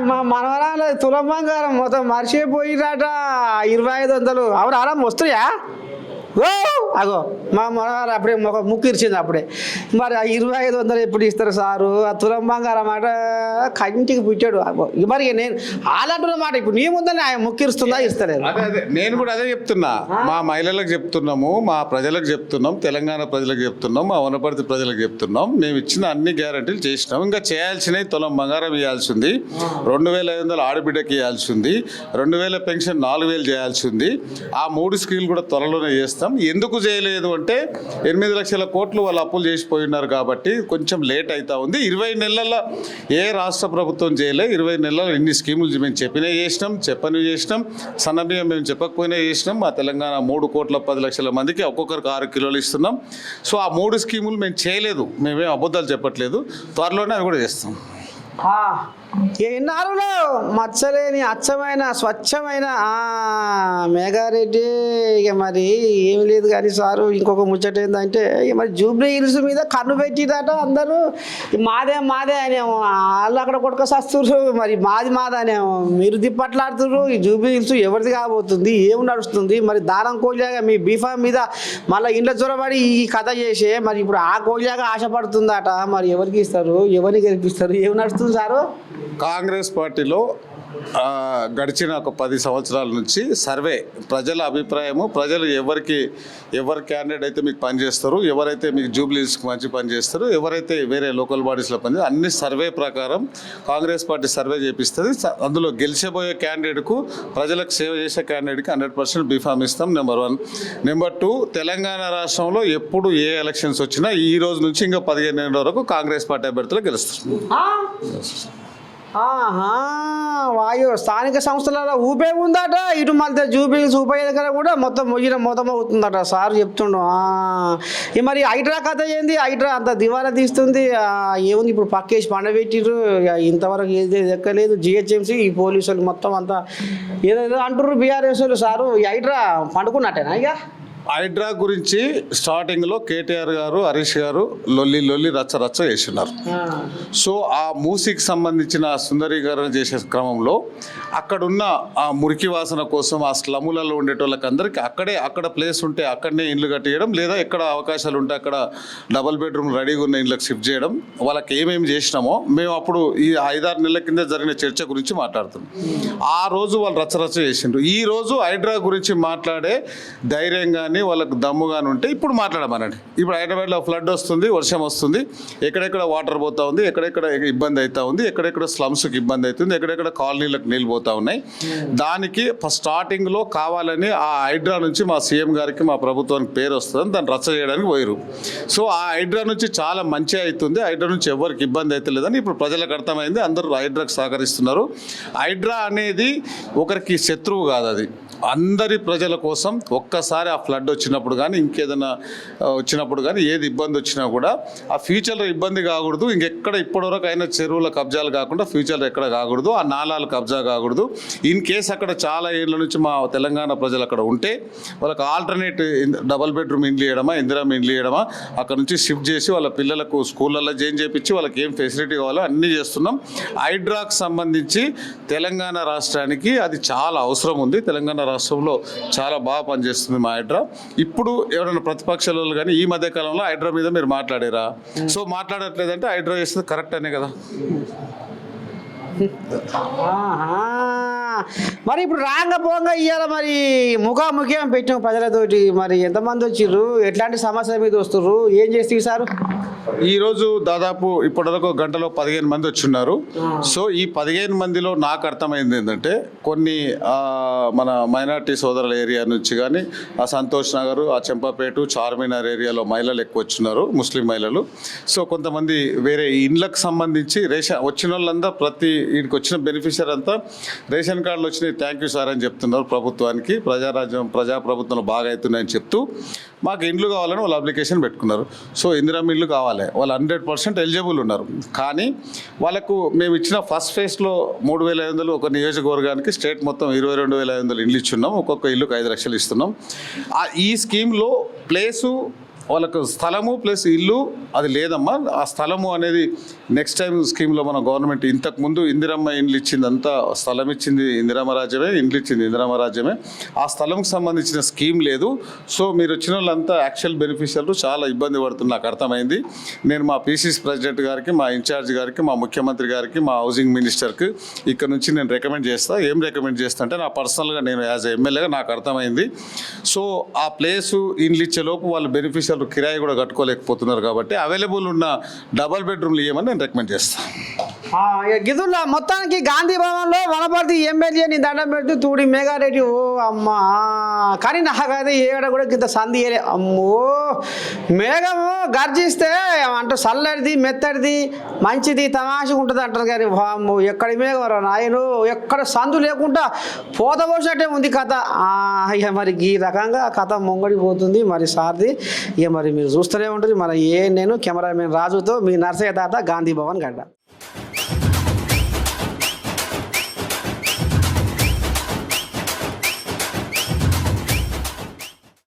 మా మనవరాలు తులం బంగారం మొత్తం మర్చిపోయిరాట 2,500. అవును ఆరాం వస్తాయా? ఓ అగో మా మనగారు అప్పుడే ఒక ముక్కు ఇరిచింది అప్పుడే. మరి ఆ 2500 ఎప్పుడు ఇస్తారు సారు? ఆ తులం బంగారం మాట కంటికి పుట్టాడు. మరి నేను అలాంటున్న మాట ఇప్పుడు నీ ముందని ఆయన ముక్కు ఇరుస్తుందా ఇస్తలేదు? అదే నేను కూడా అదే చెప్తున్నా. మా మహిళలకు చెప్తున్నాము, మా ప్రజలకు చెప్తున్నాం, తెలంగాణ ప్రజలకు చెప్తున్నాం, మా వనపర్తి ప్రజలకు చెప్తున్నాం. మేము ఇచ్చిన అన్ని గ్యారంటీలు చేసినాం. ఇంకా చేయాల్సినవి తులం బంగారం ఇవ్వాల్సి ఉంది, 2500 ఆడబిడ్డకి ఇవ్వాల్సి ఉంది, 2000 పెన్షన్ 4000 చేయాల్సి ఉంది. ఆ 3 స్కీమ్లు కూడా త్వరలోనే చేస్తాం. ఎందుకు చేయలేదు అంటే 8 లక్షల కోట్లు వాళ్ళు అప్పులు చేసిపోయినారు కాబట్టి కొంచెం లేట్ అవుతా ఉంది. 20 నెలల్లో ఏ రాష్ట్ర ప్రభుత్వం చేయలే. 20 నెలల్లో ఇన్ని స్కీములు మేము చెప్పినవి చేసినాం, చెప్పనివి చేసినాం. సన్నబియ్యం మేము చెప్పకపోయినా చేసినాం. మా తెలంగాణ 3,10,00,000 మందికి ఒక్కొక్కరికి 6 కిలోలు ఇస్తున్నాం. సో ఆ 3 స్కీములు మేము చేయలేదు, మేమేం అబద్ధాలు చెప్పట్లేదు. త్వరలోనే అవి కూడా చేస్తాం. ఎన్నారులో మచ్చలేని అచ్చమైన స్వచ్ఛమైన మేఘారెడ్డి. ఇక మరి ఏమి లేదు కానీ సారు, ఇంకొక ముచ్చట ఏంటంటే ఇక మరి జూబ్లీ హిల్స్ మీద కన్ను పెట్టిదట అందరూ. మాదే మాదే అనేమో, వాళ్ళు అక్కడ కొడుక సస్తురు, మరి మాది అనేమో మీరు దిప్పట్లాడుతున్నారు. ఈ జూబ్లీ హిల్స్ ఎవరిది కాబోతుంది, ఏమి నడుస్తుంది? మరి దానం కోళ్ళగా మీ బీఫామ్ మీద మళ్ళీ ఇంట్లో చొరబడి ఈ కథ చేసే మరి ఇప్పుడు ఆ కోళ్ళగా ఆశపడుతుందట. మరి ఎవరికి ఇస్తారు, ఎవరిని గెలిపిస్తారు, ఏమి నడుస్తుంది సారు? కాంగ్రెస్ పార్టీలో గడిచిన ఒక 10 సంవత్సరాల నుంచి సర్వే, ప్రజల అభిప్రాయము, ప్రజలు ఎవరు క్యాండిడేట్ అయితే మీకు పనిచేస్తారు, ఎవరైతే మీకు జూబ్లీస్కి మంచి పనిచేస్తారు, ఎవరైతే వేరే లోకల్ బాడీస్లో పనిచేస్తారు, అన్ని సర్వే ప్రకారం కాంగ్రెస్ పార్టీ సర్వే చేపిస్తుంది. అందులో గెలిచబోయే క్యాండిడేట్కు, ప్రజలకు సేవ చేసే క్యాండిడేట్కి 100% బీఫామ్ ఇస్తాం. నెంబర్ 1. నెంబర్ 2, తెలంగాణ రాష్ట్రంలో ఎప్పుడు ఏ ఎలక్షన్స్ వచ్చినా ఈ రోజు నుంచి ఇంకా 15 నెలల వరకు కాంగ్రెస్ పార్టీ అభ్యర్థులు గెలుస్తారు. వాయు స్థానిక సంస్థలలో ఊపే ఉందట. ఇటు మళ్ళీ జూబిల్స్ ఉప ఎన్నికలు కూడా మొత్తం మొత్తం అవుతుందట సార్ చెప్తుండు. మరి హైడ్రా కథ ఏంది? హైడ్రా అంత దివాలా తీస్తుంది. ఏముంది ఇప్పుడు పక్కేసి పండబెట్టిర్రు, ఇంతవరకు ఏది ఎక్కలేదు. జిహెచ్ఎంసీ ఈ పోలీసులు మొత్తం అంతా ఏదేదో అంటుర్రు బీఆర్ఎస్ వాళ్ళు. సారు ఈ హైడ్రా పండుకున్నట్టేనా? ఇక హైడ్రా గురించి స్టార్టింగ్లో కేటీఆర్ గారు, హరీష్ గారు లొల్లి రచ్చ చేస్తున్నారు. సో ఆ మూసికి సంబంధించిన సుందరీకరణ చేసే క్రమంలో అక్కడున్న ఆ మురికి వాసన కోసం ఆ స్లములలో ఉండేటోళ్ళకి అందరికీ అక్కడ ప్లేస్ ఉంటే అక్కడనే ఇండ్లు కట్టేయడం, లేదా ఎక్కడ అవకాశాలు ఉంటే అక్కడ డబుల్ బెడ్రూమ్ రెడీగా ఉన్న ఇండ్లకు షిఫ్ట్ చేయడం. వాళ్ళకి ఏమేమి చేసినామో మేము అప్పుడు ఈ 5-6 నెలల కింద జరిగిన చర్చ గురించి మాట్లాడుతున్నాం. ఆ రోజు వాళ్ళు రచ్చ చేసిండ్రు. ఈ రోజు హైడ్రా గురించి మాట్లాడే ధైర్యంగా వాళ్ళకు దమ్ముగాని ఉంటే ఇప్పుడు మాట్లాడమనండి. ఇప్పుడు హైదరాబాద్లో ఫ్లడ్ వస్తుంది, వర్షం వస్తుంది, ఎక్కడెక్కడ వాటర్ పోతా ఉంది, ఎక్కడెక్కడ ఇబ్బంది అవుతా ఉంది, ఎక్కడెక్కడ స్లమ్స్కి ఇబ్బంది అవుతుంది, ఎక్కడెక్కడ కాలనీలకు నీళ్ళు పోతా ఉన్నాయి. దానికి స్టార్టింగ్లో కావాలని ఆ హైడ్రా నుంచి మా సీఎం గారికి, మా ప్రభుత్వానికి పేరు వస్తుందని దాన్ని రచ్చ చేయడానికి పోయారు. సో ఆ హైడ్రా నుంచి చాలా మంచి అవుతుంది, హైడ్రా నుంచి ఎవరికి ఇబ్బంది అయితే లేదని ఇప్పుడు ప్రజలకు అర్థమైంది. అందరూ హైడ్రాకి సహకరిస్తున్నారు. హైడ్రా అనేది ఒకరికి శత్రువు కాదు, అది అందరి ప్రజల కోసం. ఒక్కసారి ఆ ఫ్లడ్ వచ్చినప్పుడు కానీ ఇంకేదైనా వచ్చినప్పుడు కానీ ఏది ఇబ్బంది వచ్చినా కూడా ఆ ఫ్యూచర్లో ఇబ్బంది కాకూడదు. ఇంకెక్కడ ఇప్పటివరకు అయినా చెరువుల కబ్జాలు కాకుండా ఫ్యూచర్లో ఎక్కడ కాకూడదు, ఆ నాలాలు కబ్జా కాకూడదు. ఇన్ కేసు అక్కడ చాలా ఏళ్ళ నుంచి మా తెలంగాణ ప్రజలు అక్కడ ఉంటే వాళ్ళకి ఆల్టర్నేట్ డబుల్ బెడ్రూమ్ ఇండ్లు ఇవ్వడమా, ఇందిరామ ఇండ్లు ఇవ్వడమా, అక్కడ నుంచి షిఫ్ట్ చేసి వాళ్ళ పిల్లలకు స్కూళ్ళల్లో జాయిన్ చేయించి వాళ్ళకి ఏం ఫెసిలిటీ కావాలో అన్నీ చేస్తున్నాం. హైడ్రాకు సంబంధించి తెలంగాణ రాష్ట్రానికి అది చాలా అవసరం ఉంది. తెలంగాణ రాష్ట్రంలో చాలా బాగా పనిచేస్తుంది మా హైడ్రా. ఇప్పుడు ఎవరైనా ప్రతిపక్షాలు కానీ ఈ మధ్య కాలంలో హైడ్రా మీద మీరు మాట్లాడారా? సో మాట్లాడట్లేదంటే హైడ్రా చేస్తుంది కరెక్ట్ అనే కదా. మరి ఇప్పుడు పోంగా ఇయ్యాల మరి ముఖాముఖి పెట్టాం ప్రజలతోటి. మరి ఎంతమంది వచ్చిర్రు, ఎట్లాంటి సమస్యల మీద వస్తుర్రు, ఏం చేస్తే సార్? ఈరోజు దాదాపు ఇప్పటివరకు గంటలో 15 మంది వచ్చున్నారు. సో ఈ 15 మందిలో నాకు అర్థమైంది ఏంటంటే కొన్ని మన మైనార్టీ సోదరుల ఏరియా నుంచి కానీ ఆ సంతోష్ నగర్, ఆ చెంపాపేట, చార్మినార్ ఏరియాలో మహిళలు ఎక్కువ వచ్చున్నారు, ముస్లిం మహిళలు. సో కొంతమంది వేరే ఇండ్లకు సంబంధించి రేషన్ వచ్చిన వాళ్ళంతా ప్రతి వీడికి వచ్చిన బెనిఫిషియర్ అంతా రేషన్ కార్డులు వచ్చినాయి, థ్యాంక్ యూ సార్ అని చెప్తున్నారు ప్రభుత్వానికి. ప్రజాప్రభుత్వంలో బాగా అవుతున్నాయని చెప్తూ మాకు ఇండ్లు కావాలని వాళ్ళు అప్లికేషన్ పెట్టుకున్నారు. సో ఇందిరామ ఇల్లు కావాలి, వాళ్ళు 100% ఎలిజిబుల్ ఉన్నారు. కానీ వాళ్ళకు మేము ఇచ్చిన ఫస్ట్ ఫేజ్లో 3,500 ఒక నియోజకవర్గానికి, స్టేట్ మొత్తం 22,500 ఇండ్లు ఇచ్చున్నాం. ఒక్కొక్క ఇల్లుకు 5 లక్షలు ఇస్తున్నాం. ఈ స్కీమ్లో ప్లేసు వాళ్ళకు స్థలము ప్లస్ ఇల్లు అది లేదమ్మా. ఆ స్థలము అనేది నెక్స్ట్ టైం స్కీమ్లో మన గవర్నమెంట్ ఇంతకుముందు ఇందిరమ్మ ఇండ్లు ఇచ్చింది, అంతా స్థలం ఇచ్చింది ఇందిరమ్మ రాజ్యమే, ఇండ్లు ఇచ్చింది ఇందిరమ్మ రాజ్యమే. ఆ స్థలంకి సంబంధించిన స్కీమ్ లేదు. సో మీరు వచ్చిన వాళ్ళంతా యాక్చువల్ బెనిఫిషియర్లు చాలా ఇబ్బంది పడుతుంది, నాకు అర్థమైంది. నేను మా పీసీసీ ప్రెసిడెంట్ గారికి, మా ఇన్ఛార్జ్ గారికి, మా ముఖ్యమంత్రి గారికి, మా హౌసింగ్ మినిస్టర్కి ఇక్కడ నుంచి నేను రికమెండ్ చేస్తాను. ఏం రికమెండ్ చేస్తా అంటే నా పర్సనల్గా నేను యాజ్ ఎమ్మెల్యేగా నాకు అర్థమైంది. సో ఆ ప్లేసు ఇండ్లు ఇచ్చేలోపు వాళ్ళు బెనిఫిషియర్ కిరాయి కూడా కట్టుకోలేకపోతున్నారు కాబట్టి అవైలబుల్ ఉన్న డబల్ బెడ్రూమ్లు ఇవ్వమని నేను రికమెండ్ చేస్తాను. గిదుల్లా మొత్తానికి గాంధీ భవన్లో వనపర్తి ఎమ్మెల్యేని దండం పెట్టి తూడి మెగారెడ్డి ఓ అమ్మా. కానీ నాకైతే ఏడ కూడా ఇంత సంధి వేయలే. అమ్మో మేఘము గర్జిస్తే అంటే చల్లడిది మెత్తడిది మంచిది తమాషగా ఉంటుంది అంటారు కానీ అమ్మో ఎక్కడి మేఘం రా నాయను, ఎక్కడ సందు లేకుండా పోత పోసినట్టే ఉంది కథ. ఇక మరి ఈ రకంగా కథ మొంగడిపోతుంది మరి సార్ది. ఇక మరి మీరు చూస్తూనే ఉంటుంది. మరి నేను కెమెరామెన్ రాజుతో మీ నర్సయ్య తాత, గాంధీ భవన్ గడ్డ.